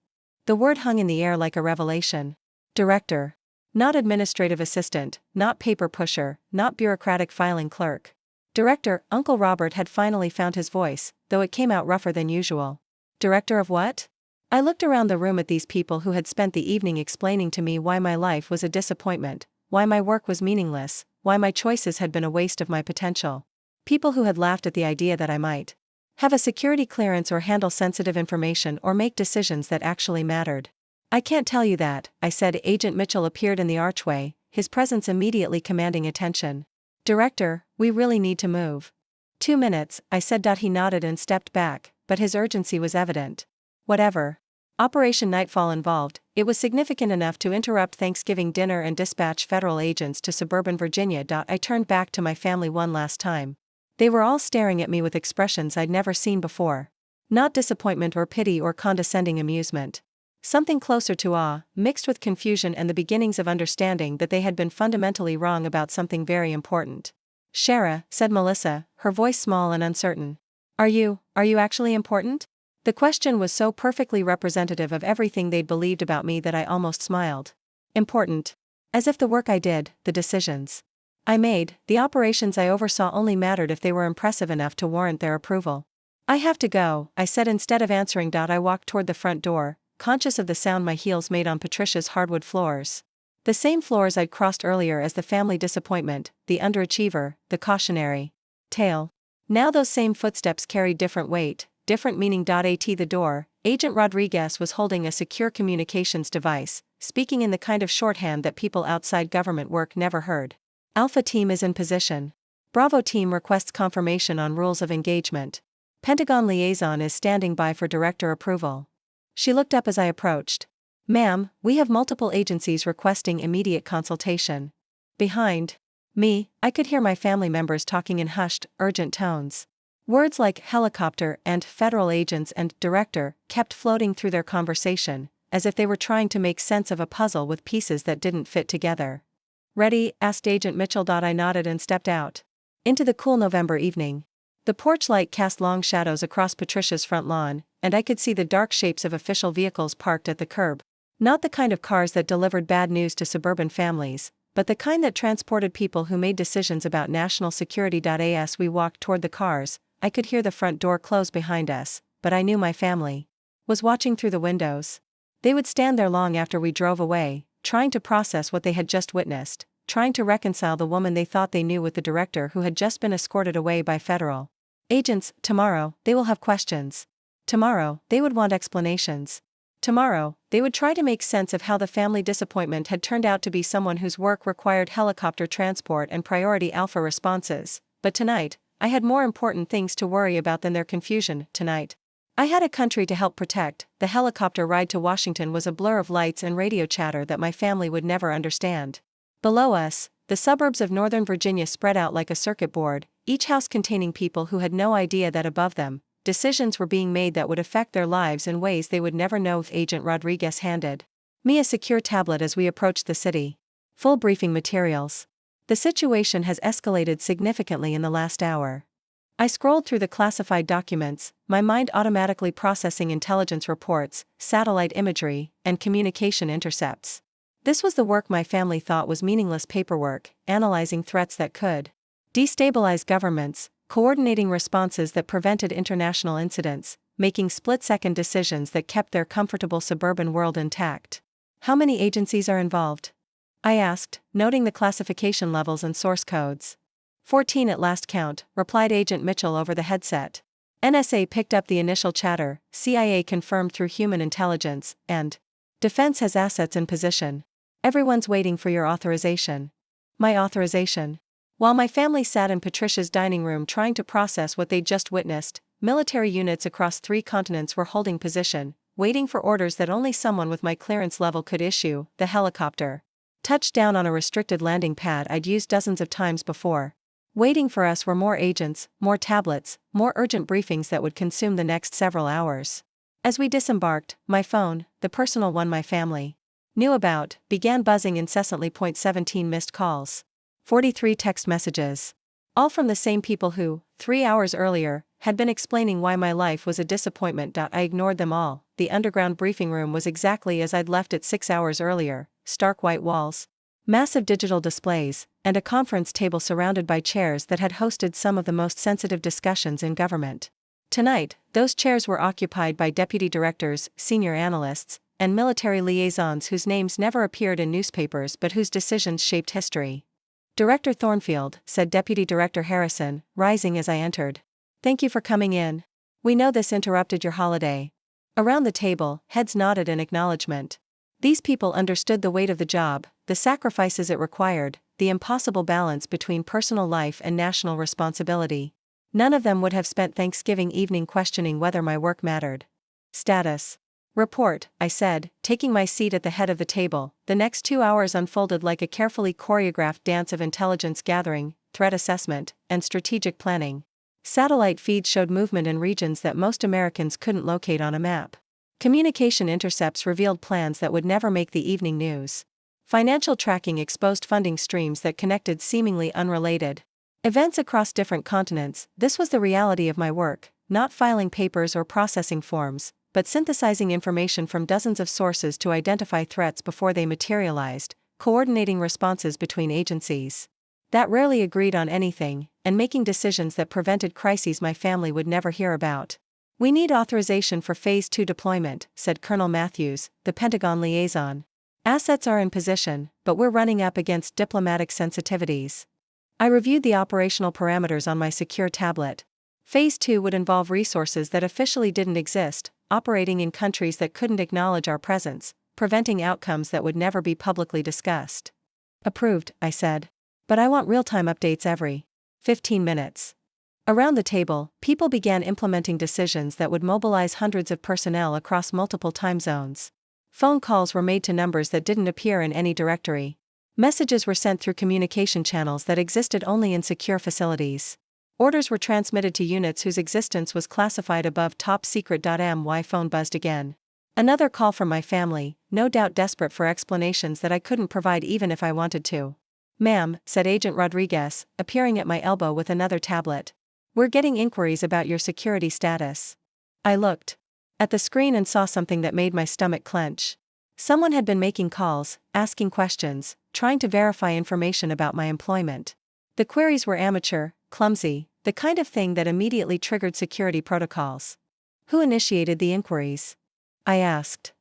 The word hung in the air like a revelation. Director. Not administrative assistant, not paper pusher, not bureaucratic filing clerk. Director. Uncle Robert had finally found his voice, though it came out rougher than usual. "Director of what?" I looked around the room at these people who had spent the evening explaining to me why my life was a disappointment, why my work was meaningless, why my choices had been a waste of my potential. People who had laughed at the idea that I might have a security clearance or handle sensitive information or make decisions that actually mattered. "I can't tell you that," I said. Agent Mitchell appeared in the archway, his presence immediately commanding attention. "Director, we really need to move." 2 minutes, I said. He nodded and stepped back, but his urgency was evident. Whatever Operation Nightfall involved, it was significant enough to interrupt Thanksgiving dinner and dispatch federal agents to suburban Virginia. I turned back to my family one last time. They were all staring at me with expressions I'd never seen before. Not disappointment or pity or condescending amusement. Something closer to awe, mixed with confusion and the beginnings of understanding that they had been fundamentally wrong about something very important. "Shara," said Melissa, her voice small and uncertain. Are you actually important?" The question was so perfectly representative of everything they'd believed about me that I almost smiled. Important. As if the work I did, the decisions I made, the operations I oversaw only mattered if they were impressive enough to warrant their approval. "I have to go," I said instead of answering. I walked toward the front door, conscious of the sound my heels made on Patricia's hardwood floors. The same floors I'd crossed earlier as the family disappointment, the underachiever, the cautionary tale. Now those same footsteps carried different weight, different meaning. At the door, Agent Rodriguez was holding a secure communications device, speaking in the kind of shorthand that people outside government work never heard. Alpha team is in position. Bravo team requests confirmation on rules of engagement. Pentagon liaison is standing by for director approval. She looked up as I approached. Ma'am, we have multiple agencies requesting immediate consultation. Behind me, I could hear my family members talking in hushed, urgent tones. Words like helicopter and federal agents and director kept floating through their conversation, as if they were trying to make sense of a puzzle with pieces that didn't fit together. Ready? Asked Agent Mitchell. I nodded and stepped out into the cool November evening. The porch light cast long shadows across Patricia's front lawn, and I could see the dark shapes of official vehicles parked at the curb. Not the kind of cars that delivered bad news to suburban families, but the kind that transported people who made decisions about national security. As we walked toward the cars, I could hear the front door close behind us, but I knew my family was watching through the windows. They would stand there long after we drove away, trying to process what they had just witnessed, trying to reconcile the woman they thought they knew with the director who had just been escorted away by federal agents. Tomorrow, they will have questions. Tomorrow, they would want explanations. Tomorrow, they would try to make sense of how the family disappointment had turned out to be someone whose work required helicopter transport and priority alpha responses. But tonight, I had more important things to worry about than their confusion. Tonight, I had a country to help protect. The helicopter ride to Washington was a blur of lights and radio chatter that my family would never understand. Below us, the suburbs of Northern Virginia spread out like a circuit board, each house containing people who had no idea that above them, decisions were being made that would affect their lives in ways they would never know. Agent Rodriguez handed me a secure tablet as we approached the city. Full briefing materials. The situation has escalated significantly in the last hour. I scrolled through the classified documents, my mind automatically processing intelligence reports, satellite imagery, and communication intercepts. This was the work my family thought was meaningless paperwork, analyzing threats that could destabilize governments, coordinating responses that prevented international incidents, making split-second decisions that kept their comfortable suburban world intact. How many agencies are involved? I asked, noting the classification levels and source codes. 14 at last count, replied Agent Mitchell over the headset. NSA picked up the initial chatter, CIA confirmed through human intelligence, and Defense has assets in position. Everyone's waiting for your authorization. My authorization? While my family sat in Patricia's dining room trying to process what they'd just witnessed, military units across 3 continents were holding position, waiting for orders that only someone with my clearance level could issue. The helicopter touched down on a restricted landing pad I'd used dozens of times before. Waiting for us were more agents, more tablets, more urgent briefings that would consume the next several hours. As we disembarked, my phone, the personal one my family knew about, began buzzing incessantly. 17 missed calls. 43 text messages. All from the same people who, 3 hours earlier, had been explaining why my life was a disappointment. I ignored them all. The underground briefing room was exactly as I'd left it 6 hours earlier, stark white walls, massive digital displays, and a conference table surrounded by chairs that had hosted some of the most sensitive discussions in government. Tonight, those chairs were occupied by deputy directors, senior analysts, and military liaisons whose names never appeared in newspapers but whose decisions shaped history. Director Thornfield, said Deputy Director Harrison, rising as I entered. Thank you for coming in. We know this interrupted your holiday. Around the table, heads nodded in acknowledgement. These people understood the weight of the job, the sacrifices it required, the impossible balance between personal life and national responsibility. None of them would have spent Thanksgiving evening questioning whether my work mattered. Status report, I said, taking my seat at the head of the table. The next 2 hours unfolded like a carefully choreographed dance of intelligence gathering, threat assessment, and strategic planning. Satellite feeds showed movement in regions that most Americans couldn't locate on a map. Communication intercepts revealed plans that would never make the evening news. Financial tracking exposed funding streams that connected seemingly unrelated events across different continents. This was the reality of my work, not filing papers or processing forms, but synthesizing information from dozens of sources to identify threats before they materialized, coordinating responses between agencies that rarely agreed on anything, and making decisions that prevented crises my family would never hear about. We need authorization for Phase 2 deployment, said Colonel Matthews, the Pentagon liaison. Assets are in position, but we're running up against diplomatic sensitivities. I reviewed the operational parameters on my secure tablet. Phase 2 would involve resources that officially didn't exist, operating in countries that couldn't acknowledge our presence, preventing outcomes that would never be publicly discussed. Approved, I said. But I want real-time updates every 15 minutes. Around the table, people began implementing decisions that would mobilize hundreds of personnel across multiple time zones. Phone calls were made to numbers that didn't appear in any directory. Messages were sent through communication channels that existed only in secure facilities. Orders were transmitted to units whose existence was classified above top secret. My phone buzzed again. Another call from my family, no doubt desperate for explanations that I couldn't provide even if I wanted to. "Ma'am," said Agent Rodriguez, appearing at my elbow with another tablet. "We're getting inquiries about your security status." I looked at the screen and saw something that made my stomach clench. Someone had been making calls, asking questions, trying to verify information about my employment. The queries were amateur, clumsy, the kind of thing that immediately triggered security protocols. "Who initiated the inquiries?" I asked.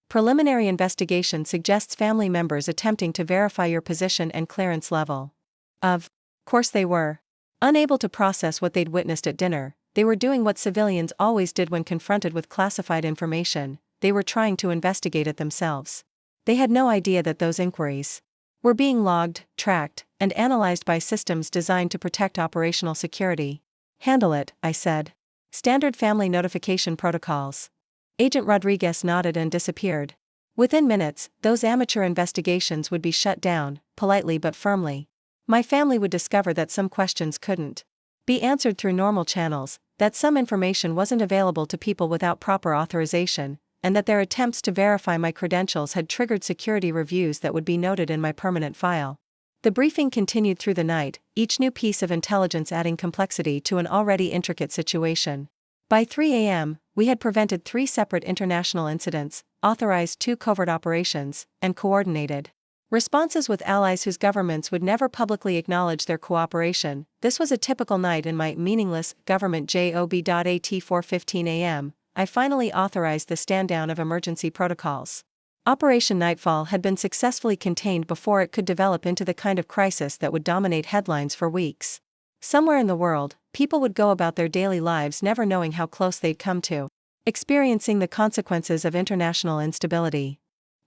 "Preliminary investigation suggests family members attempting to verify your position and clearance level." Of course they were. Unable to process what they'd witnessed at dinner, they were doing what civilians always did when confronted with classified information: they were trying to investigate it themselves. They had no idea that those inquiries were being logged, tracked, and analyzed by systems designed to protect operational security. "Handle it," I said. "Standard family notification protocols." Agent Rodriguez nodded and disappeared. Within minutes, those amateur investigations would be shut down, politely but firmly. My family would discover that some questions couldn't be answered through normal channels, that some information wasn't available to people without proper authorization, and that their attempts to verify my credentials had triggered security reviews that would be noted in my permanent file. The briefing continued through the night, each new piece of intelligence adding complexity to an already intricate situation. By 3 a.m., we had prevented 3 separate international incidents, authorized 2 covert operations, and coordinated responses with allies whose governments would never publicly acknowledge their cooperation. This was a typical night in my meaningless government job. At 4:15 a.m., I finally authorized the stand-down of emergency protocols. Operation Nightfall had been successfully contained before it could develop into the kind of crisis that would dominate headlines for weeks. Somewhere in the world, people would go about their daily lives never knowing how close they'd come to experiencing the consequences of international instability.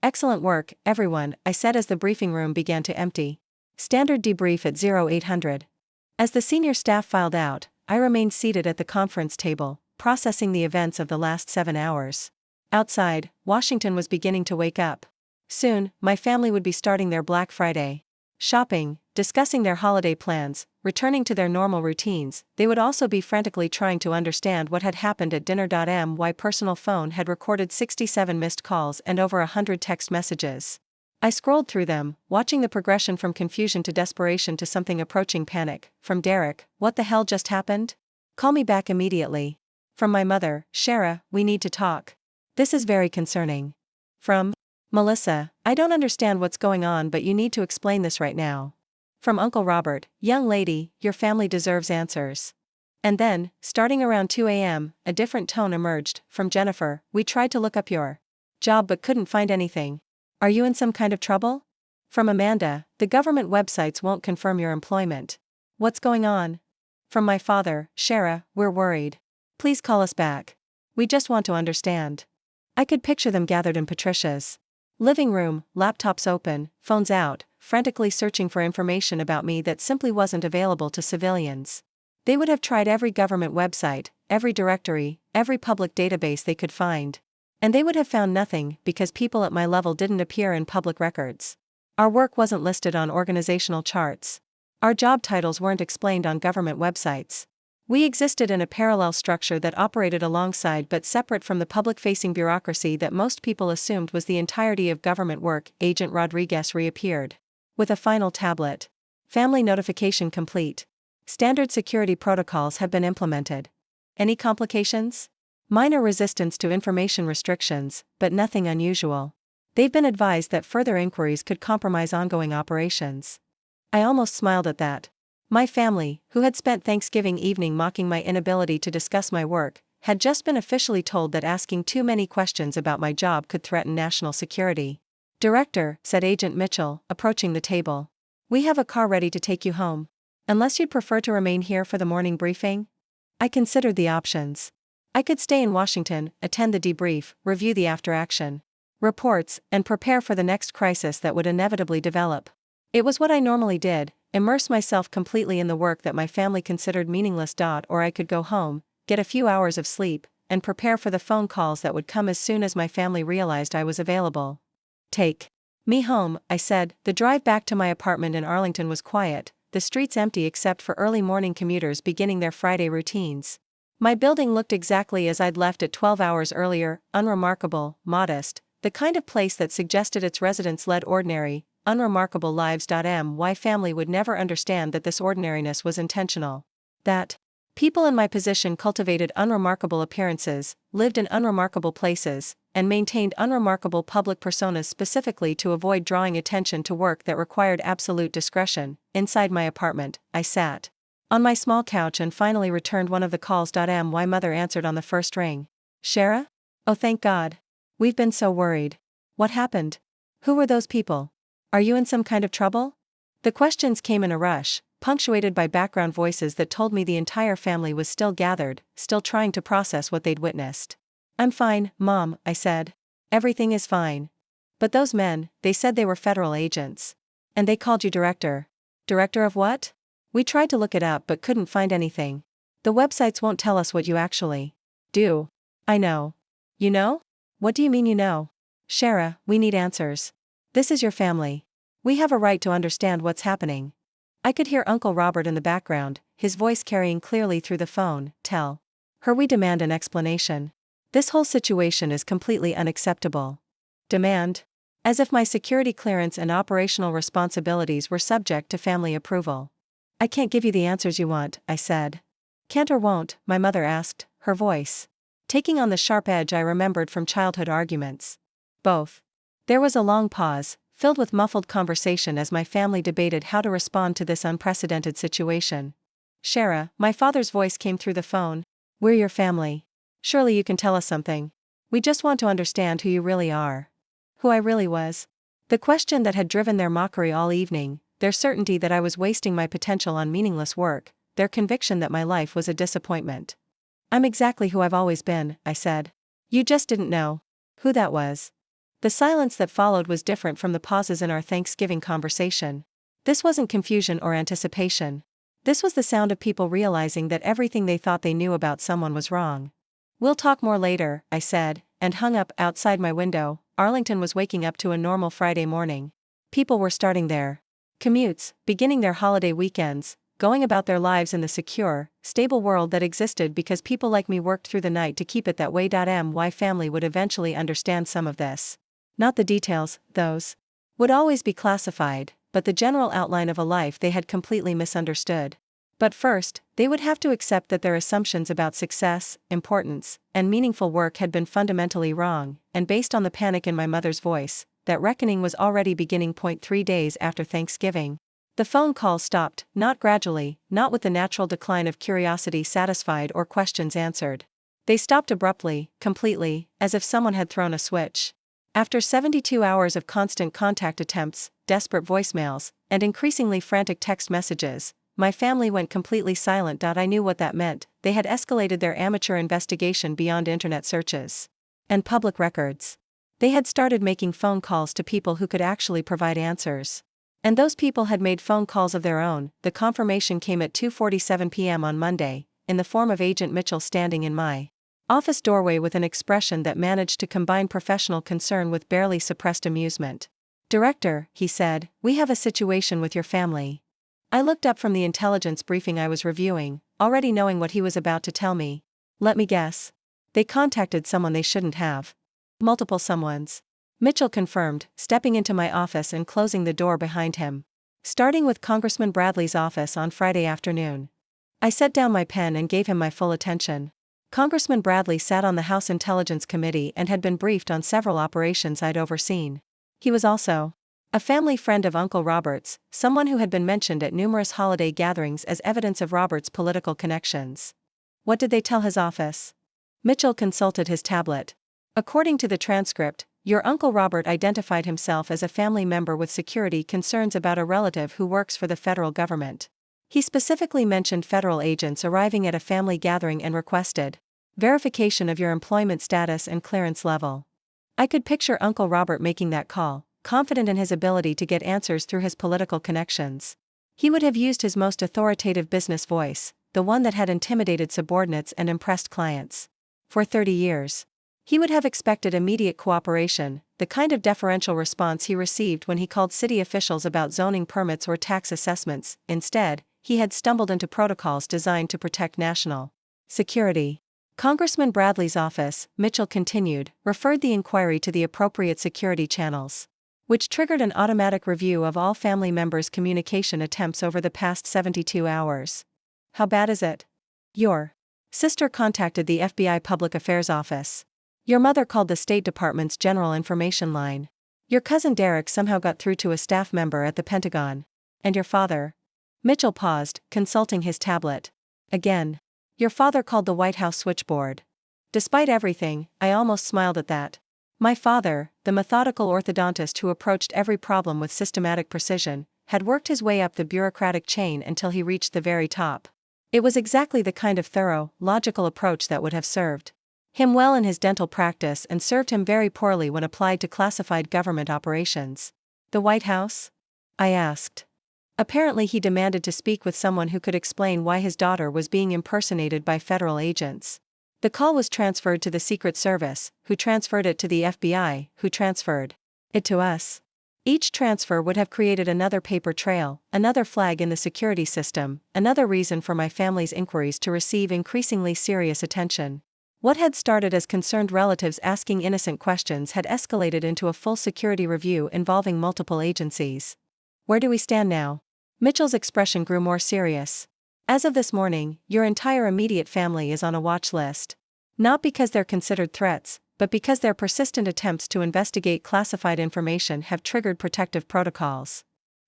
"Excellent work, everyone," I said as the briefing room began to empty. "Standard debrief at 0800. As the senior staff filed out, I remained seated at the conference table, processing the events of the last 7 hours. Outside, Washington was beginning to wake up. Soon, my family would be starting their Black Friday shopping, discussing their holiday plans, returning to their normal routines. They would also be frantically trying to understand what had happened at dinner. My personal phone had recorded 67 missed calls and over 100 text messages. I scrolled through them, watching the progression from confusion to desperation to something approaching panic. From Derek, "What the hell just happened? Call me back immediately." From my mother, "Shara, we need to talk. This is very concerning." From Melissa, "I don't understand what's going on, but you need to explain this right now." From Uncle Robert, "Young lady, your family deserves answers." And then, starting around 2 a.m., a different tone emerged. From Jennifer, "We tried to look up your job but couldn't find anything. Are you in some kind of trouble?" From Amanda, "The government websites won't confirm your employment. What's going on?" From my father, "Shara, we're worried. Please call us back. We just want to understand." I could picture them gathered in Patricia's living room, laptops open, phones out, frantically searching for information about me that simply wasn't available to civilians. They would have tried every government website, every directory, every public database they could find. And they would have found nothing, because people at my level didn't appear in public records. Our work wasn't listed on organizational charts. Our job titles weren't explained on government websites. We existed in a parallel structure that operated alongside but separate from the public-facing bureaucracy that most people assumed was the entirety of government work. Agent Rodriguez reappeared with a final tablet. "Family notification complete. Standard security protocols have been implemented. Any complications?" "Minor resistance to information restrictions, but nothing unusual. They've been advised that further inquiries could compromise ongoing operations." I almost smiled at that. My family, who had spent Thanksgiving evening mocking my inability to discuss my work, had just been officially told that asking too many questions about my job could threaten national security. Director, said Agent Mitchell, approaching the table. We have a car ready to take you home. Unless you'd prefer to remain here for the morning briefing? I considered the options. I could stay in Washington, attend the debrief, review the after-action reports, and prepare for the next crisis that would inevitably develop. It was what I normally did, immerse myself completely in the work that my family considered meaningless. Or I could go home, get a few hours of sleep, and prepare for the phone calls that would come as soon as my family realized I was available. Take me home, I said. The drive back to my apartment in Arlington was quiet, the streets empty except for early morning commuters beginning their Friday routines. My building looked exactly as I'd left it 12 hours earlier, unremarkable, modest, the kind of place that suggested its residents led ordinary, unremarkable lives. My family would never understand that this ordinariness was intentional. That people in my position cultivated unremarkable appearances, lived in unremarkable places, and maintained unremarkable public personas specifically to avoid drawing attention to work that required absolute discretion. Inside my apartment, I sat on my small couch and finally returned one of the calls. My mother answered on the first ring. Shara? Oh, thank God. We've been so worried. What happened? Who were those people? Are you in some kind of trouble? The questions came in a rush, punctuated by background voices that told me the entire family was still gathered, still trying to process what they'd witnessed. I'm fine, Mom, I said. Everything is fine. But those men, they said they were federal agents. And they called you director. Director of what? We tried to look it up but couldn't find anything. The websites won't tell us what you actually do. I know. You know? What do you mean you know? Shara, we need answers. This is your family. We have a right to understand what's happening. I could hear Uncle Robert in the background, his voice carrying clearly through the phone. Tell her we demand an explanation. This whole situation is completely unacceptable. Demand? As if my security clearance and operational responsibilities were subject to family approval. I can't give you the answers you want, I said. Can't or won't? My mother asked, her voice taking on the sharp edge I remembered from childhood arguments. Both. There was a long pause, filled with muffled conversation as my family debated how to respond to this unprecedented situation. Shara, my father's voice came through the phone. We're your family. Surely you can tell us something. We just want to understand who you really are. Who I really was. The question that had driven their mockery all evening, their certainty that I was wasting my potential on meaningless work, their conviction that my life was a disappointment. I'm exactly who I've always been, I said. You just didn't know who that was. The silence that followed was different from the pauses in our Thanksgiving conversation. This wasn't confusion or anticipation. This was the sound of people realizing that everything they thought they knew about someone was wrong. We'll talk more later, I said, and hung up. Outside my window, Arlington was waking up to a normal Friday morning. People were starting their commutes, beginning their holiday weekends, going about their lives in the secure, stable world that existed because people like me worked through the night to keep it that way. My family would eventually understand some of this. Not the details, those would always be classified, but the general outline of a life they had completely misunderstood. But first, they would have to accept that their assumptions about success, importance, and meaningful work had been fundamentally wrong, and based on the panic in my mother's voice, that reckoning was already beginning. 3 days after Thanksgiving. The phone call stopped, not gradually, not with the natural decline of curiosity satisfied or questions answered. They stopped abruptly, completely, as if someone had thrown a switch. After 72 hours of constant contact attempts, desperate voicemails, and increasingly frantic text messages, my family went completely silent. I knew what that meant. They had escalated their amateur investigation beyond internet searches and public records. They had started making phone calls to people who could actually provide answers. And those people had made phone calls of their own. The confirmation came at 2:47 p.m. on Monday, in the form of Agent Mitchell standing in my office doorway with an expression that managed to combine professional concern with barely suppressed amusement. Director, he said, we have a situation with your family. I looked up from the intelligence briefing I was reviewing, already knowing what he was about to tell me. Let me guess. They contacted someone they shouldn't have. Multiple someones. Mitchell confirmed, stepping into my office and closing the door behind him. Starting with Congressman Bradley's office on Friday afternoon. I set down my pen and gave him my full attention. Congressman Bradley sat on the House Intelligence Committee and had been briefed on several operations I'd overseen. He was also a family friend of Uncle Robert's, someone who had been mentioned at numerous holiday gatherings as evidence of Robert's political connections. What did they tell his office? Mitchell consulted his tablet. According to the transcript, your Uncle Robert identified himself as a family member with security concerns about a relative who works for the federal government. He specifically mentioned federal agents arriving at a family gathering and requested verification of your employment status and clearance level. I could picture Uncle Robert making that call, confident in his ability to get answers through his political connections. He would have used his most authoritative business voice, the one that had intimidated subordinates and impressed clients. For 30 years. He would have expected immediate cooperation, the kind of deferential response he received when he called city officials about zoning permits or tax assessments. Instead, he had stumbled into protocols designed to protect national security. Congressman Bradley's office, Mitchell continued, referred the inquiry to the appropriate security channels, which triggered an automatic review of all family members' communication attempts over the past 72 hours. How bad is it? Your sister contacted the FBI Public Affairs Office. Your mother called the State Department's General Information Line. Your cousin Derek somehow got through to a staff member at the Pentagon. And your father? Mitchell paused, consulting his tablet. Again. Your father called the White House switchboard. Despite everything, I almost smiled at that. My father, the methodical orthodontist who approached every problem with systematic precision, had worked his way up the bureaucratic chain until he reached the very top. It was exactly the kind of thorough, logical approach that would have served him well in his dental practice and served him very poorly when applied to classified government operations. The White House? I asked. Apparently he demanded to speak with someone who could explain why his daughter was being impersonated by federal agents. The call was transferred to the Secret Service, who transferred it to the FBI, who transferred it to us. Each transfer would have created another paper trail, another flag in the security system, another reason for my family's inquiries to receive increasingly serious attention. What had started as concerned relatives asking innocent questions had escalated into a full security review involving multiple agencies. Where do we stand now? Mitchell's expression grew more serious. As of this morning, your entire immediate family is on a watch list. Not because they're considered threats, but because their persistent attempts to investigate classified information have triggered protective protocols.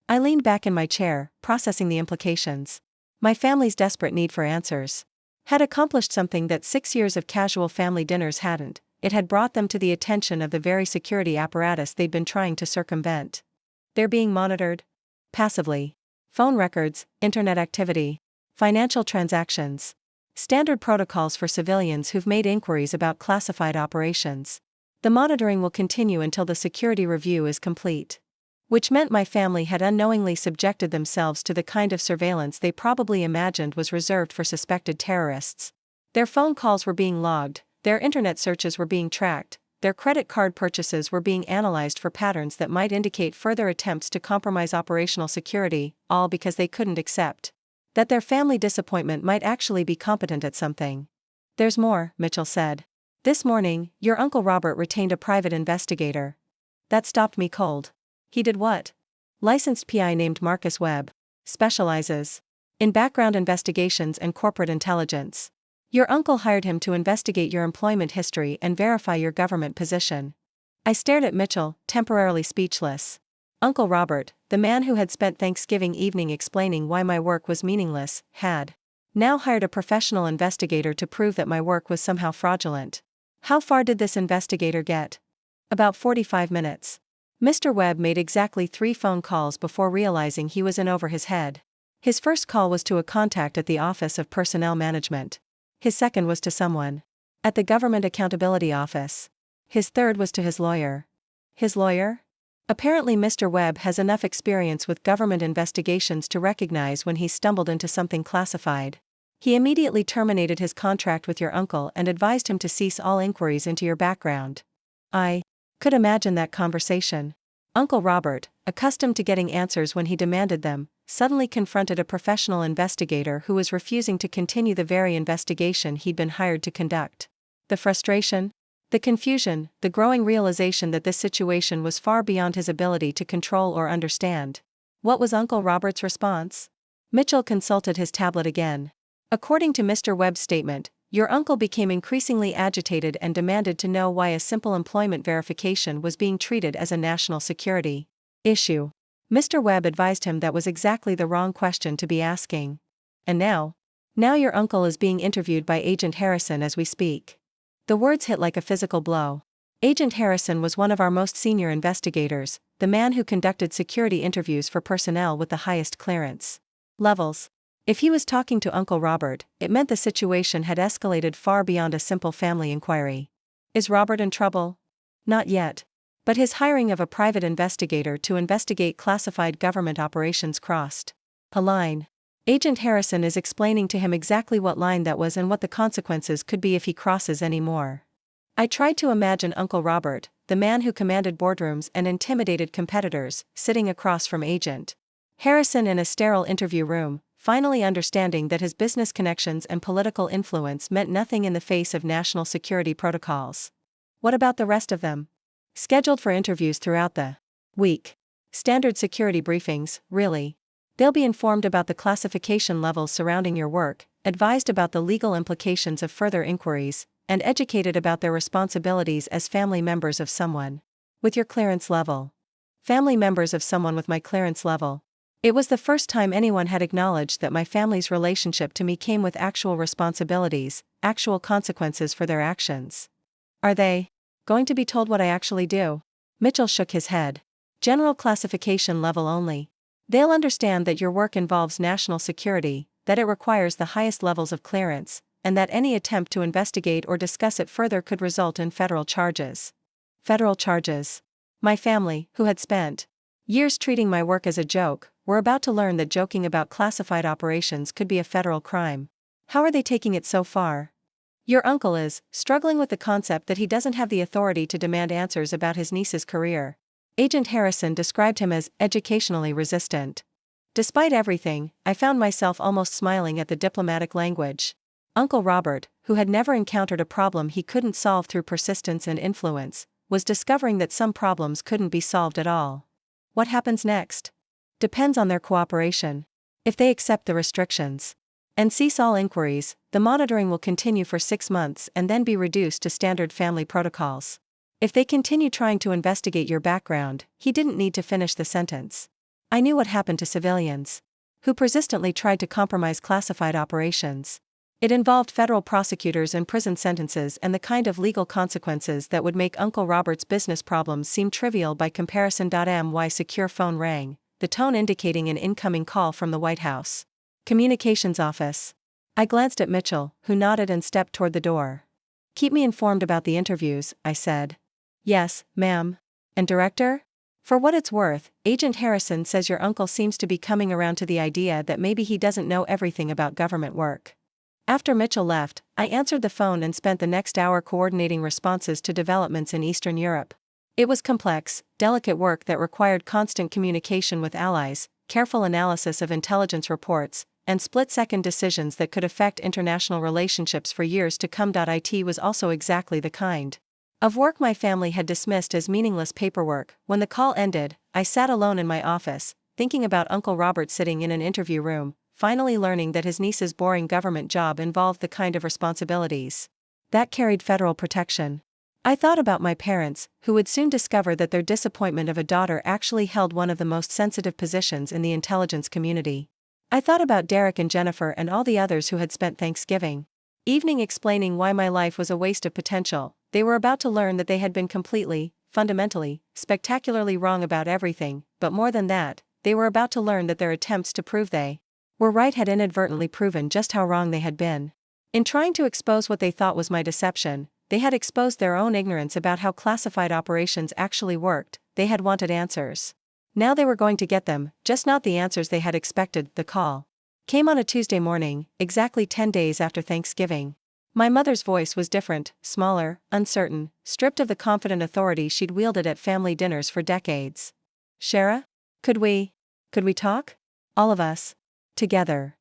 I leaned back in my chair, processing the implications. My family's desperate need for answers had accomplished something that 6 years of casual family dinners hadn't. It had brought them to the attention of the very security apparatus they'd been trying to circumvent. They're being monitored passively. Phone records, internet activity, financial transactions. Standard protocols for civilians who've made inquiries about classified operations. The monitoring will continue until the security review is complete. Which meant my family had unknowingly subjected themselves to the kind of surveillance they probably imagined was reserved for suspected terrorists. Their phone calls were being logged, their internet searches were being tracked, their credit card purchases were being analyzed for patterns that might indicate further attempts to compromise operational security, all because they couldn't accept that their family disappointment might actually be competent at something. There's more, Mitchell said. This morning, your Uncle Robert retained a private investigator. That stopped me cold. He did what? Licensed PI named Marcus Webb. Specializes in background investigations and corporate intelligence. Your uncle hired him to investigate your employment history and verify your government position. I stared at Mitchell, temporarily speechless. Uncle Robert, the man who had spent Thanksgiving evening explaining why my work was meaningless, had now hired a professional investigator to prove that my work was somehow fraudulent. How far did this investigator get? About 45 minutes. Mr. Webb made exactly 3 phone calls before realizing he was in over his head. His first call was to a contact at the Office of Personnel Management. His second was to someone at the Government Accountability Office. His third was to his lawyer. His lawyer? Apparently Mr. Webb has enough experience with government investigations to recognize when he's stumbled into something classified. He immediately terminated his contract with your uncle and advised him to cease all inquiries into your background. I could imagine that conversation. Uncle Robert, accustomed to getting answers when he demanded them, suddenly confronted a professional investigator who was refusing to continue the very investigation he'd been hired to conduct. The frustration, the confusion, the growing realization that this situation was far beyond his ability to control or understand. What was Uncle Robert's response? Mitchell consulted his tablet again. According to Mr. Webb's statement, your uncle became increasingly agitated and demanded to know why a simple employment verification was being treated as a national security issue. Mr. Webb advised him that was exactly the wrong question to be asking. And now your uncle is being interviewed by Agent Harrison as we speak. The words hit like a physical blow. Agent Harrison was one of our most senior investigators, the man who conducted security interviews for personnel with the highest clearance levels. If he was talking to Uncle Robert, it meant the situation had escalated far beyond a simple family inquiry. Is Robert in trouble? Not yet. But his hiring of a private investigator to investigate classified government operations crossed a line. Agent Harrison is explaining to him exactly what line that was and what the consequences could be if he crosses any more. I tried to imagine Uncle Robert, the man who commanded boardrooms and intimidated competitors, sitting across from Agent Harrison in a sterile interview room, finally understanding that his business connections and political influence meant nothing in the face of national security protocols. What about the rest of them? Scheduled for interviews throughout the week. Standard security briefings, really. They'll be informed about the classification levels surrounding your work, advised about the legal implications of further inquiries, and educated about their responsibilities as family members of someone with your clearance level. Family members of someone with my clearance level. It was the first time anyone had acknowledged that my family's relationship to me came with actual responsibilities, actual consequences for their actions. Are they going to be told what I actually do? Mitchell shook his head. General classification level only. They'll understand that your work involves national security, that it requires the highest levels of clearance, and that any attempt to investigate or discuss it further could result in federal charges. Federal charges. My family, who had spent years treating my work as a joke, were about to learn that joking about classified operations could be a federal crime. How are they taking it so far? Your uncle is struggling with the concept that he doesn't have the authority to demand answers about his niece's career. Agent Harrison described him as educationally resistant. Despite everything, I found myself almost smiling at the diplomatic language. Uncle Robert, who had never encountered a problem he couldn't solve through persistence and influence, was discovering that some problems couldn't be solved at all. What happens next? Depends on their cooperation. If they accept the restrictions and cease all inquiries, the monitoring will continue for 6 months and then be reduced to standard family protocols. If they continue trying to investigate your background, he didn't need to finish the sentence. I knew what happened to civilians who persistently tried to compromise classified operations. It involved federal prosecutors and prison sentences and the kind of legal consequences that would make Uncle Robert's business problems seem trivial by comparison. My secure phone rang, the tone indicating an incoming call from the White House Communications Office. I glanced at Mitchell, who nodded and stepped toward the door. Keep me informed about the interviews, I said. Yes, ma'am. And director? For what it's worth, Agent Harrison says your uncle seems to be coming around to the idea that maybe he doesn't know everything about government work. After Mitchell left, I answered the phone and spent the next hour coordinating responses to developments in Eastern Europe. It was complex, delicate work that required constant communication with allies, careful analysis of intelligence reports, and split-second decisions that could affect international relationships for years to come. It was also exactly the kind of work my family had dismissed as meaningless paperwork. When the call ended, I sat alone in my office, thinking about Uncle Robert sitting in an interview room, finally learning that his niece's boring government job involved the kind of responsibilities that carried federal protection. I thought about my parents, who would soon discover that their disappointment of a daughter actually held one of the most sensitive positions in the intelligence community. I thought about Derek and Jennifer and all the others who had spent Thanksgiving evening explaining why my life was a waste of potential. They were about to learn that they had been completely, fundamentally, spectacularly wrong about everything, but more than that, they were about to learn that their attempts to prove they were right had inadvertently proven just how wrong they had been. In trying to expose what they thought was my deception, they had exposed their own ignorance about how classified operations actually worked. They had wanted answers. Now they were going to get them, just not the answers they had expected. The call came on a Tuesday morning, exactly 10 days after Thanksgiving. My mother's voice was different, smaller, uncertain, stripped of the confident authority she'd wielded at family dinners for decades. Shara? Could we talk? All of us. Together.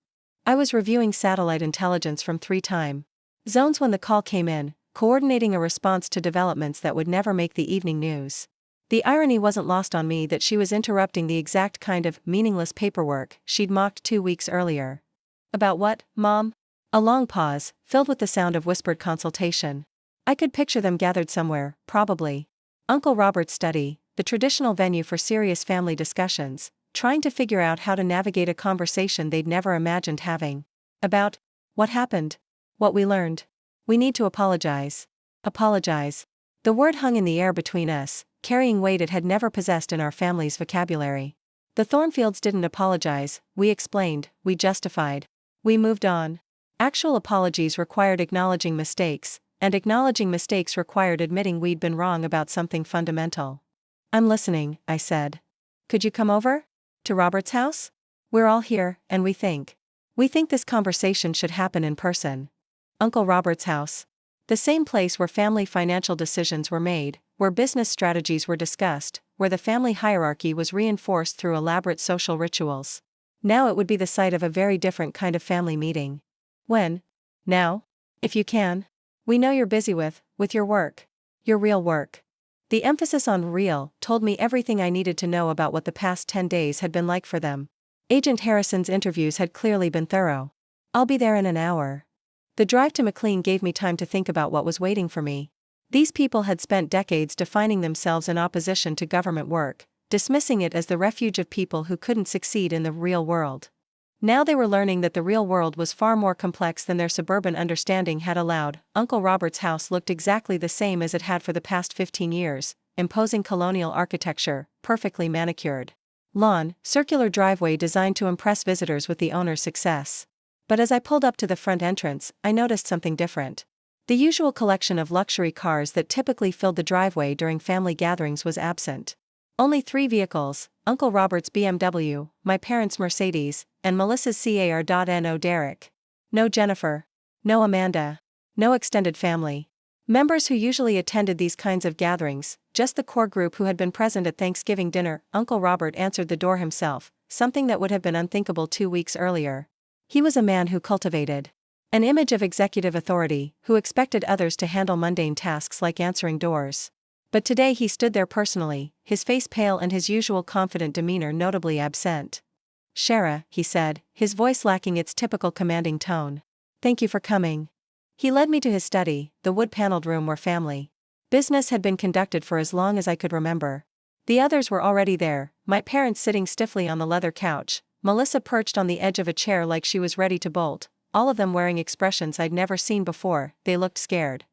I was reviewing satellite intelligence from 3 time zones when the call came in, coordinating a response to developments that would never make the evening news. The irony wasn't lost on me that she was interrupting the exact kind of meaningless paperwork she'd mocked 2 weeks earlier. About what, Mom? A long pause, filled with the sound of whispered consultation. I could picture them gathered somewhere, probably Uncle Robert's study, the traditional venue for serious family discussions, trying to figure out how to navigate a conversation they'd never imagined having. About what happened, what we learned. We need to apologize. Apologize. The word hung in the air between us, carrying weight it had never possessed in our family's vocabulary. The Thornfields didn't apologize, we explained, we justified. We moved on. Actual apologies required acknowledging mistakes, and acknowledging mistakes required admitting we'd been wrong about something fundamental. I'm listening, I said. Could you come over? To Robert's house? We're all here, and we think this conversation should happen in person. Uncle Robert's house. The same place where family financial decisions were made, where business strategies were discussed, where the family hierarchy was reinforced through elaborate social rituals. Now it would be the site of a very different kind of family meeting. When? Now? If you can. We know you're busy with your work. Your real work. The emphasis on real told me everything I needed to know about what the past 10 days had been like for them. Agent Harrison's interviews had clearly been thorough. I'll be there in an hour. The drive to McLean gave me time to think about what was waiting for me. These people had spent decades defining themselves in opposition to government work, dismissing it as the refuge of people who couldn't succeed in the real world. Now they were learning that the real world was far more complex than their suburban understanding had allowed. Uncle Robert's house looked exactly the same as it had for the past 15 years, imposing colonial architecture, perfectly manicured lawn, circular driveway designed to impress visitors with the owner's success. But as I pulled up to the front entrance, I noticed something different. The usual collection of luxury cars that typically filled the driveway during family gatherings was absent. Only 3 vehicles, Uncle Robert's BMW, my parents' Mercedes, and Melissa's car.no Derek. No Jennifer. No Amanda. No extended family members who usually attended these kinds of gatherings, just the core group who had been present at Thanksgiving dinner. Uncle Robert answered the door himself, something that would have been unthinkable 2 weeks earlier. He was a man who cultivated an image of executive authority, who expected others to handle mundane tasks like answering doors. But today he stood there personally, his face pale and his usual confident demeanor notably absent. Shara, he said, his voice lacking its typical commanding tone. Thank you for coming. He led me to his study, the wood-paneled room where family business had been conducted for as long as I could remember. The others were already there, my parents sitting stiffly on the leather couch, Melissa perched on the edge of a chair like she was ready to bolt, all of them wearing expressions I'd never seen before. They looked scared.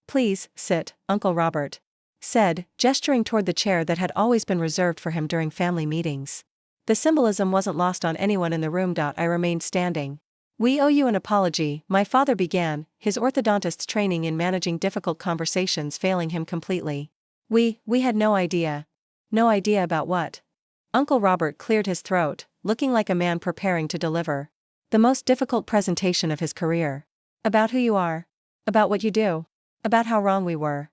Please, sit, Uncle Robert said, gesturing toward the chair that had always been reserved for him during family meetings. The symbolism wasn't lost on anyone in the room. I remained standing. We owe you an apology, my father began, his orthodontist's training in managing difficult conversations failing him completely. We had no idea. No idea about what? Uncle Robert cleared his throat, looking like a man preparing to deliver the most difficult presentation of his career. About who you are. About what you do. About how wrong we were.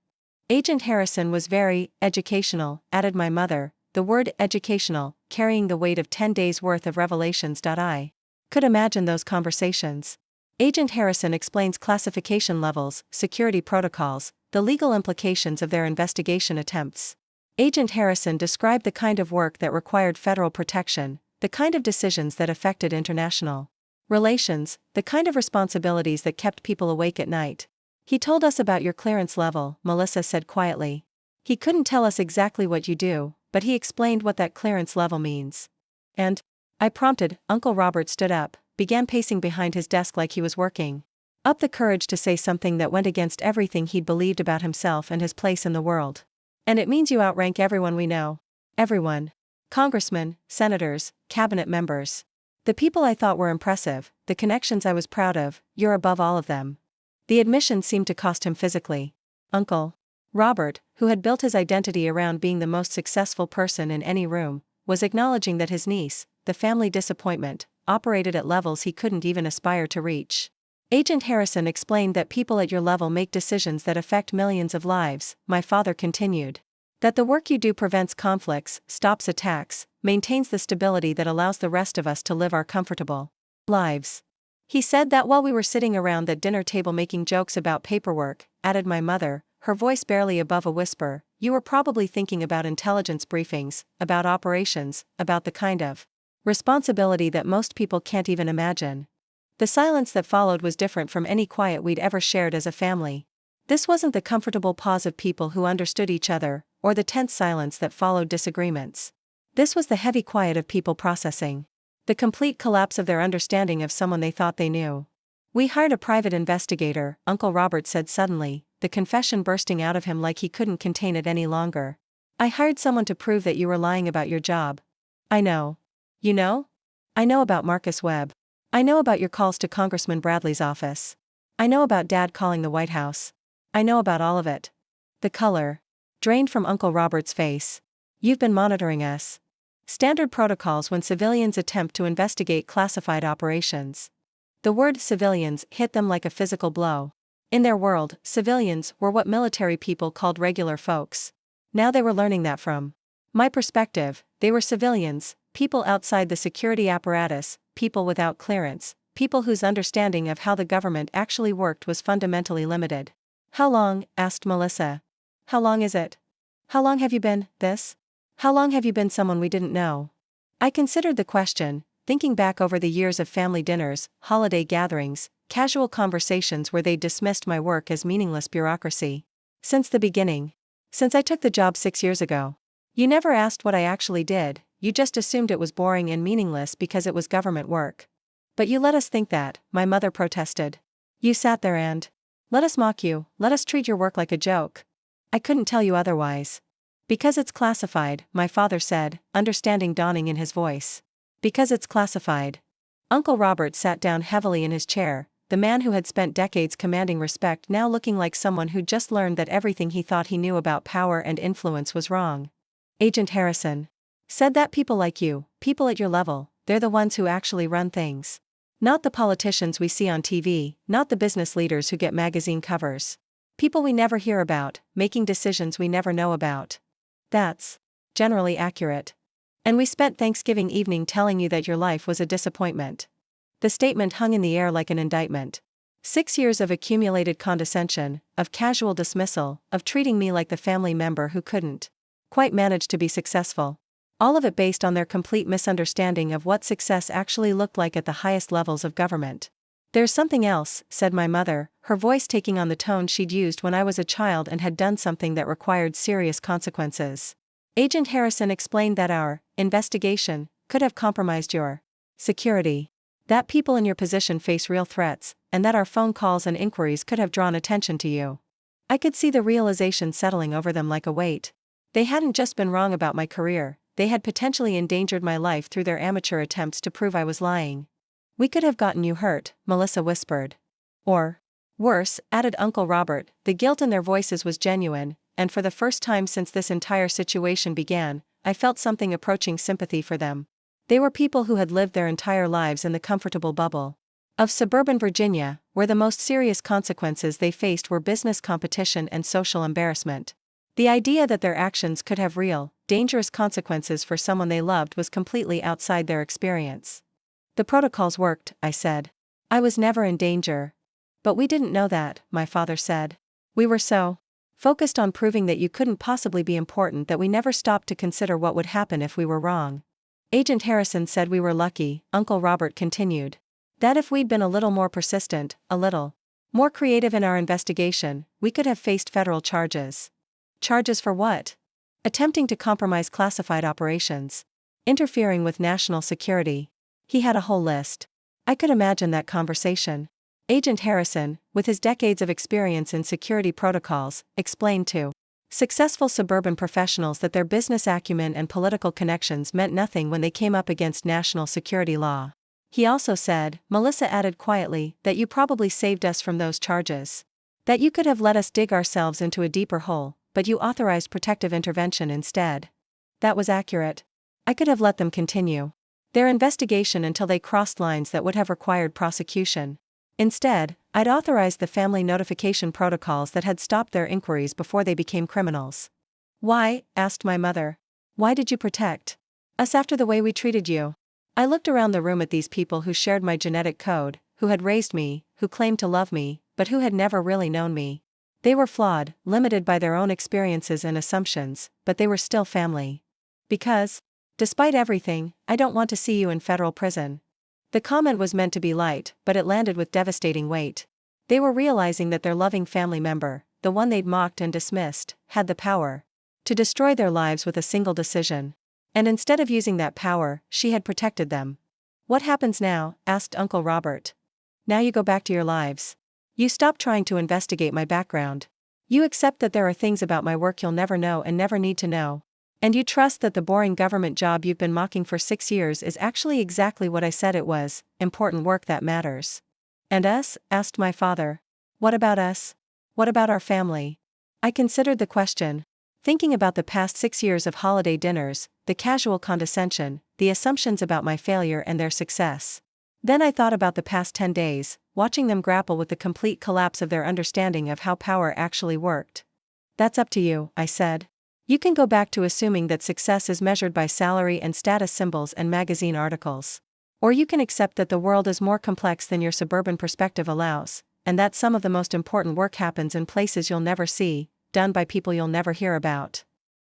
Agent Harrison was very educational, added my mother, the word educational, carrying the weight of 10 days' worth of revelations. I could imagine those conversations. Agent Harrison explains classification levels, security protocols, the legal implications of their investigation attempts. Agent Harrison described the kind of work that required federal protection, the kind of decisions that affected international relations, the kind of responsibilities that kept people awake at night. He told us about your clearance level, Melissa said quietly. He couldn't tell us exactly what you do, but he explained what that clearance level means. And? I prompted. Uncle Robert stood up, began pacing behind his desk like he was working up the courage to say something that went against everything he'd believed about himself and his place in the world. And it means you outrank everyone we know. Everyone. Congressmen, senators, cabinet members. The people I thought were impressive, the connections I was proud of, you're above all of them. The admission seemed to cost him physically. Uncle Robert, who had built his identity around being the most successful person in any room, was acknowledging that his niece, the family disappointment, operated at levels he couldn't even aspire to reach. Agent Harrison explained that people at your level make decisions that affect millions of lives, my father continued. That the work you do prevents conflicts, stops attacks, maintains the stability that allows the rest of us to live our comfortable lives. He said that while we were sitting around that dinner table making jokes about paperwork, added my mother, her voice barely above a whisper, you were probably thinking about intelligence briefings, about operations, about the kind of responsibility that most people can't even imagine. The silence that followed was different from any quiet we'd ever shared as a family. This wasn't the comfortable pause of people who understood each other, or the tense silence that followed disagreements. This was the heavy quiet of people processing the complete collapse of their understanding of someone they thought they knew. We hired a private investigator, Uncle Robert said suddenly, the confession bursting out of him like he couldn't contain it any longer. I hired someone to prove that you were lying about your job. I know. You know? I know about Marcus Webb. I know about your calls to Congressman Bradley's office. I know about Dad calling the White House. I know about all of it. The color drained from Uncle Robert's face. You've been monitoring us. Standard protocols when civilians attempt to investigate classified operations. The word civilians hit them like a physical blow. In their world, civilians were what military people called regular folks. Now they were learning that from my perspective, they were civilians, people outside the security apparatus, people without clearance, people whose understanding of how the government actually worked was fundamentally limited. How long? Asked Melissa. How long is it? How long have you been this? How long have you been someone we didn't know? I considered the question, thinking back over the years of family dinners, holiday gatherings, casual conversations where they dismissed my work as meaningless bureaucracy. Since the beginning. Since I took the job 6 years ago. You never asked what I actually did, you just assumed it was boring and meaningless because it was government work. But you let us think that, my mother protested. You sat there and let us mock you, let us treat your work like a joke. I couldn't tell you otherwise. Because it's classified, my father said, understanding dawning in his voice. Because it's classified. Uncle Robert sat down heavily in his chair, the man who had spent decades commanding respect now looking like someone who'd just learned that everything he thought he knew about power and influence was wrong. Agent Harrison said that people like you, people at your level, they're the ones who actually run things. Not the politicians we see on TV, not the business leaders who get magazine covers. People we never hear about, making decisions we never know about. That's generally accurate. And we spent Thanksgiving evening telling you that your life was a disappointment. The statement hung in the air like an indictment. 6 years of accumulated condescension, of casual dismissal, of treating me like the family member who couldn't quite manage to be successful. All of it based on their complete misunderstanding of what success actually looked like at the highest levels of government. There's something else, said my mother, her voice taking on the tone she'd used when I was a child and had done something that required serious consequences. Agent Harrison explained that our investigation could have compromised your security. That people in your position face real threats, and that our phone calls and inquiries could have drawn attention to you. I could see the realization settling over them like a weight. They hadn't just been wrong about my career, they had potentially endangered my life through their amateur attempts to prove I was lying. We could have gotten you hurt, Melissa whispered. Or worse, added Uncle Robert, the guilt in their voices was genuine, and for the first time since this entire situation began, I felt something approaching sympathy for them. They were people who had lived their entire lives in the comfortable bubble of suburban Virginia, where the most serious consequences they faced were business competition and social embarrassment. The idea that their actions could have real, dangerous consequences for someone they loved was completely outside their experience. The protocols worked, I said. I was never in danger. But we didn't know that, my father said. We were so focused on proving that you couldn't possibly be important that we never stopped to consider what would happen if we were wrong. Agent Harrison said we were lucky, Uncle Robert continued. That if we'd been a little more persistent, a little more creative in our investigation, we could have faced federal charges. Charges for what? Attempting to compromise classified operations. Interfering with national security. He had a whole list. I could imagine that conversation. Agent Harrison, with his decades of experience in security protocols, explained to successful suburban professionals that their business acumen and political connections meant nothing when they came up against national security law. He also said, Melissa added quietly, that you probably saved us from those charges. That you could have let us dig ourselves into a deeper hole, but you authorized protective intervention instead. That was accurate. I could have let them continue their investigation until they crossed lines that would have required prosecution. Instead, I'd authorized the family notification protocols that had stopped their inquiries before they became criminals. Why? Asked my mother. Why did you protect us after the way we treated you? I looked around the room at these people who shared my genetic code, who had raised me, who claimed to love me, but who had never really known me. They were flawed, limited by their own experiences and assumptions, but they were still family. Because, despite everything, I don't want to see you in federal prison. The comment was meant to be light, but it landed with devastating weight. They were realizing that their loving family member, the one they'd mocked and dismissed, had the power to destroy their lives with a single decision. And instead of using that power, she had protected them. What happens now? Asked Uncle Robert. Now you go back to your lives. You stop trying to investigate my background. You accept that there are things about my work you'll never know and never need to know. And you trust that the boring government job you've been mocking for 6 years is actually exactly what I said it was, important work that matters. And us? Asked my father. What about us? What about our family? I considered the question, thinking about the past 6 years of holiday dinners, the casual condescension, the assumptions about my failure and their success. Then I thought about the past 10 days, watching them grapple with the complete collapse of their understanding of how power actually worked. That's up to you, I said. You can go back to assuming that success is measured by salary and status symbols and magazine articles. Or you can accept that the world is more complex than your suburban perspective allows, and that some of the most important work happens in places you'll never see, done by people you'll never hear about.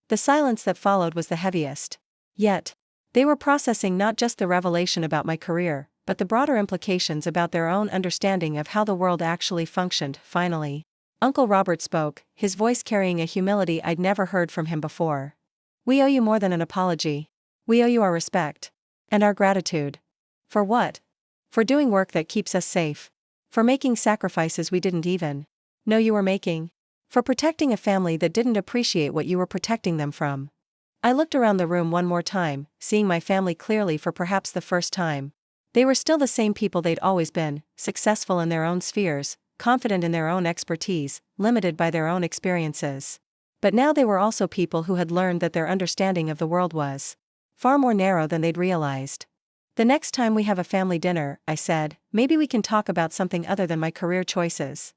The silence that followed was the heaviest. Yet, they were processing not just the revelation about my career, but the broader implications about their own understanding of how the world actually functioned. Finally, Uncle Robert spoke, his voice carrying a humility I'd never heard from him before. We owe you more than an apology. We owe you our respect. And our gratitude. For what? For doing work that keeps us safe. For making sacrifices we didn't even know you were making. For protecting a family that didn't appreciate what you were protecting them from. I looked around the room one more time, seeing my family clearly for perhaps the first time. They were still the same people they'd always been, successful in their own spheres, confident in their own expertise, limited by their own experiences. But now they were also people who had learned that their understanding of the world was far more narrow than they'd realized. The next time we have a family dinner, I said, maybe we can talk about something other than my career choices.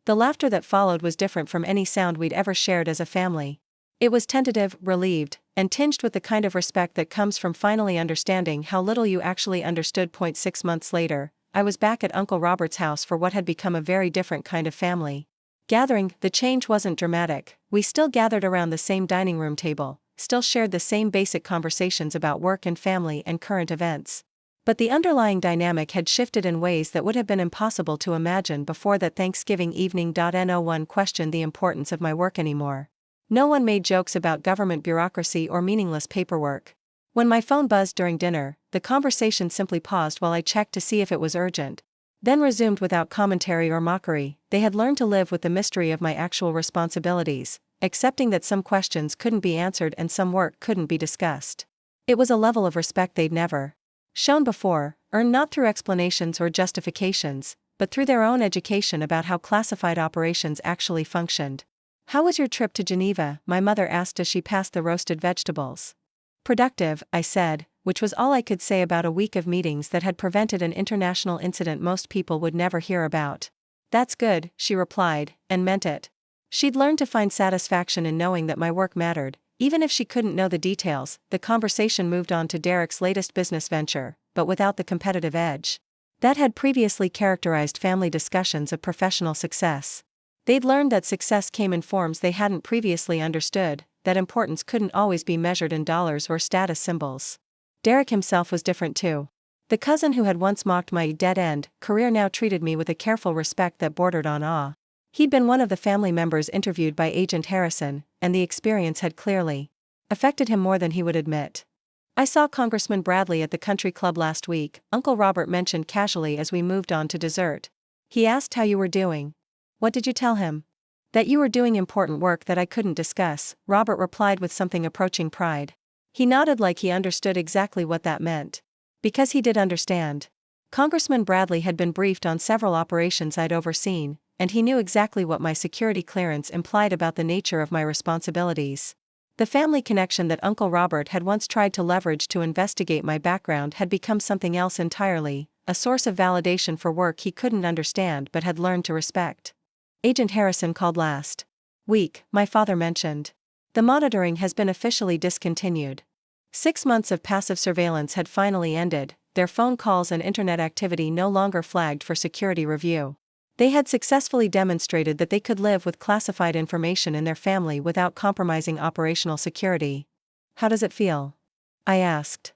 The laughter that followed was different from any sound we'd ever shared as a family. It was tentative, relieved, and tinged with the kind of respect that comes from finally understanding how little you actually understood. 6 months later, I was back at Uncle Robert's house for what had become a very different kind of family gathering. The change wasn't dramatic. We still gathered around the same dining room table, still shared the same basic conversations about work and family and current events. But the underlying dynamic had shifted in ways that would have been impossible to imagine before that Thanksgiving evening. No one questioned the importance of my work anymore. No one made jokes about government bureaucracy or meaningless paperwork. When my phone buzzed during dinner, the conversation simply paused while I checked to see if it was urgent, then resumed without commentary or mockery. They had learned to live with the mystery of my actual responsibilities, accepting that some questions couldn't be answered and some work couldn't be discussed. It was a level of respect they'd never shown before, earned not through explanations or justifications, but through their own education about how classified operations actually functioned. How was your trip to Geneva? My mother asked as she passed the roasted vegetables. Productive, I said, which was all I could say about a week of meetings that had prevented an international incident most people would never hear about. That's good, she replied, and meant it. She'd learned to find satisfaction in knowing that my work mattered, even if she couldn't know the details. The conversation moved on to Derek's latest business venture, but without the competitive edge that had previously characterized family discussions of professional success. They'd learned that success came in forms they hadn't previously understood, that importance couldn't always be measured in dollars or status symbols. Derek himself was different too. The cousin who had once mocked my dead-end career now treated me with a careful respect that bordered on awe. He'd been one of the family members interviewed by Agent Harrison, and the experience had clearly affected him more than he would admit. I saw Congressman Bradley at the country club last week, Uncle Robert mentioned casually as we moved on to dessert. He asked how you were doing. What did you tell him? That you were doing important work that I couldn't discuss, Robert replied with something approaching pride. He nodded like he understood exactly what that meant. Because he did understand. Congressman Bradley had been briefed on several operations I'd overseen, and he knew exactly what my security clearance implied about the nature of my responsibilities. The family connection that Uncle Robert had once tried to leverage to investigate my background had become something else entirely, a source of validation for work he couldn't understand but had learned to respect. Agent Harrison called last week, my father mentioned. The monitoring has been officially discontinued. 6 months of passive surveillance had finally ended, their phone calls and internet activity no longer flagged for security review. They had successfully demonstrated that they could live with classified information in their family without compromising operational security. How does it feel? I asked.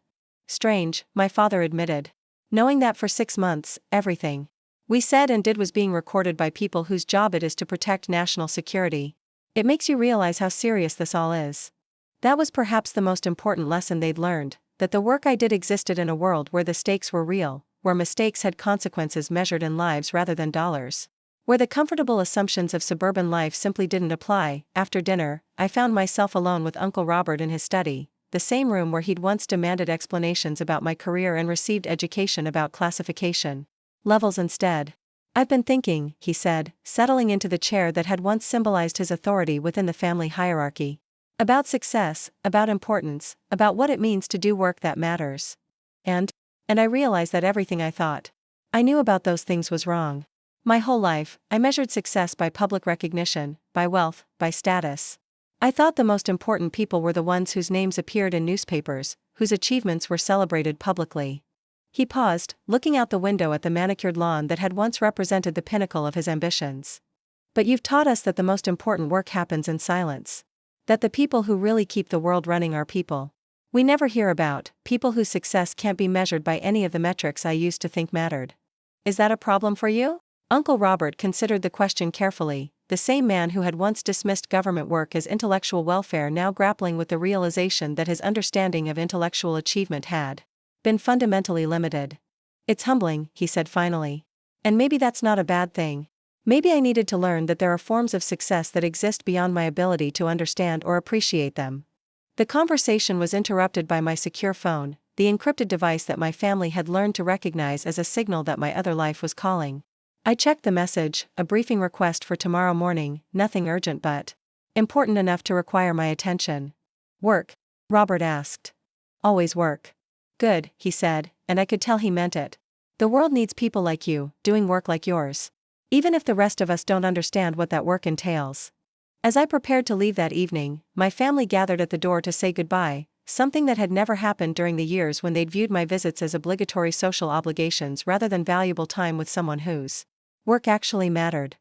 Strange, my father admitted. Knowing that for 6 months, everything we said and did was being recorded by people whose job it is to protect national security. It makes you realize how serious this all is. That was perhaps the most important lesson they'd learned, that the work I did existed in a world where the stakes were real, where mistakes had consequences measured in lives rather than dollars. Where the comfortable assumptions of suburban life simply didn't apply. After dinner, I found myself alone with Uncle Robert in his study, the same room where he'd once demanded explanations about my career and received education about classification levels instead. "I've been thinking," he said, settling into the chair that had once symbolized his authority within the family hierarchy. "About success, about importance, about what it means to do work that matters. And I realized that everything I thought I knew about those things was wrong. My whole life, I measured success by public recognition, by wealth, by status. I thought the most important people were the ones whose names appeared in newspapers, whose achievements were celebrated publicly." He paused, looking out the window at the manicured lawn that had once represented the pinnacle of his ambitions. "But you've taught us that the most important work happens in silence. That the people who really keep the world running are people we never hear about, people whose success can't be measured by any of the metrics I used to think mattered. Is that a problem for you?" Uncle Robert considered the question carefully, the same man who had once dismissed government work as intellectual welfare now grappling with the realization that his understanding of intellectual achievement had been fundamentally limited. "It's humbling," he said finally. "And maybe that's not a bad thing. Maybe I needed to learn that there are forms of success that exist beyond my ability to understand or appreciate them." The conversation was interrupted by my secure phone, the encrypted device that my family had learned to recognize as a signal that my other life was calling. I checked the message, a briefing request for tomorrow morning, nothing urgent but important enough to require my attention. "Work?" Robert asked. "Always work." "Good," he said, and I could tell he meant it. "The world needs people like you, doing work like yours. Even if the rest of us don't understand what that work entails." As I prepared to leave that evening, my family gathered at the door to say goodbye, something that had never happened during the years when they'd viewed my visits as obligatory social obligations rather than valuable time with someone whose work actually mattered.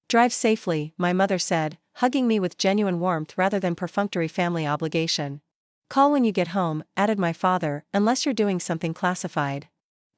"Drive safely," my mother said, hugging me with genuine warmth rather than perfunctory family obligation. "Call when you get home," added my father, "unless you're doing something classified."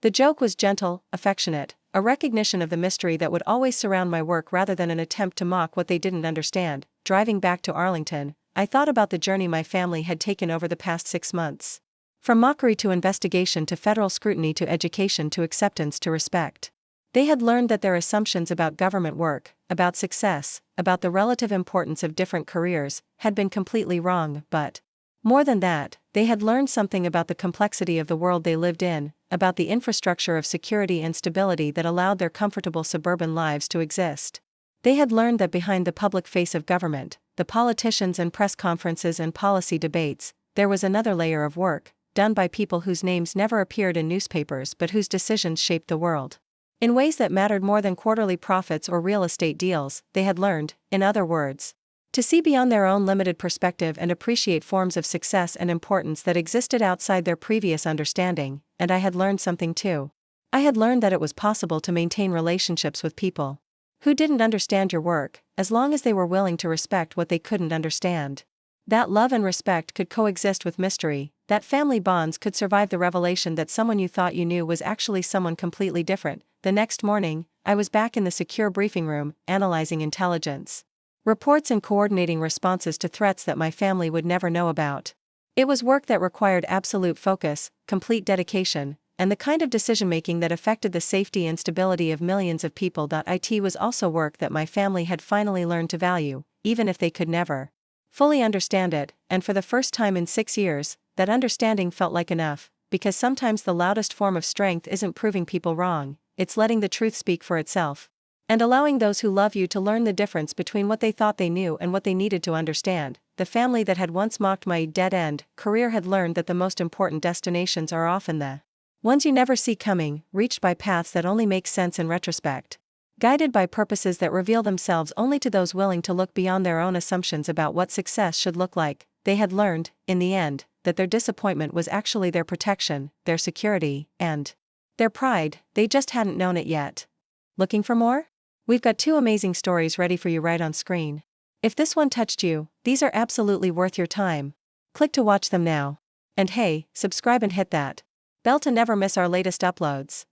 The joke was gentle, affectionate, a recognition of the mystery that would always surround my work rather than an attempt to mock what they didn't understand. Driving back to Arlington, I thought about the journey my family had taken over the past 6 months. From mockery to investigation to federal scrutiny to education to acceptance to respect. They had learned that their assumptions about government work, about success, about the relative importance of different careers, had been completely wrong, but more than that, they had learned something about the complexity of the world they lived in, about the infrastructure of security and stability that allowed their comfortable suburban lives to exist. They had learned that behind the public face of government, the politicians and press conferences and policy debates, there was another layer of work, done by people whose names never appeared in newspapers but whose decisions shaped the world. In ways that mattered more than quarterly profits or real estate deals. They had learned, in other words, to see beyond their own limited perspective and appreciate forms of success and importance that existed outside their previous understanding, and I had learned something too. I had learned that it was possible to maintain relationships with people who didn't understand your work, as long as they were willing to respect what they couldn't understand. That love and respect could coexist with mystery, that family bonds could survive the revelation that someone you thought you knew was actually someone completely different. The next morning, I was back in the secure briefing room, analyzing intelligence reports and coordinating responses to threats that my family would never know about. It was work that required absolute focus, complete dedication, and the kind of decision-making that affected the safety and stability of millions of people. It was also work that my family had finally learned to value, even if they could never fully understand it, and for the first time in 6 years, that understanding felt like enough, because sometimes the loudest form of strength isn't proving people wrong, it's letting the truth speak for itself. And allowing those who love you to learn the difference between what they thought they knew and what they needed to understand. The family that had once mocked my dead-end career had learned that the most important destinations are often the ones you never see coming, reached by paths that only make sense in retrospect, guided by purposes that reveal themselves only to those willing to look beyond their own assumptions about what success should look like. They had learned, in the end, that their disappointment was actually their protection, their security, and their pride. They just hadn't known it yet. Looking for more? We've got 2 amazing stories ready for you right on screen. If this one touched you, these are absolutely worth your time. Click to watch them now. And hey, subscribe and hit that bell to never miss our latest uploads.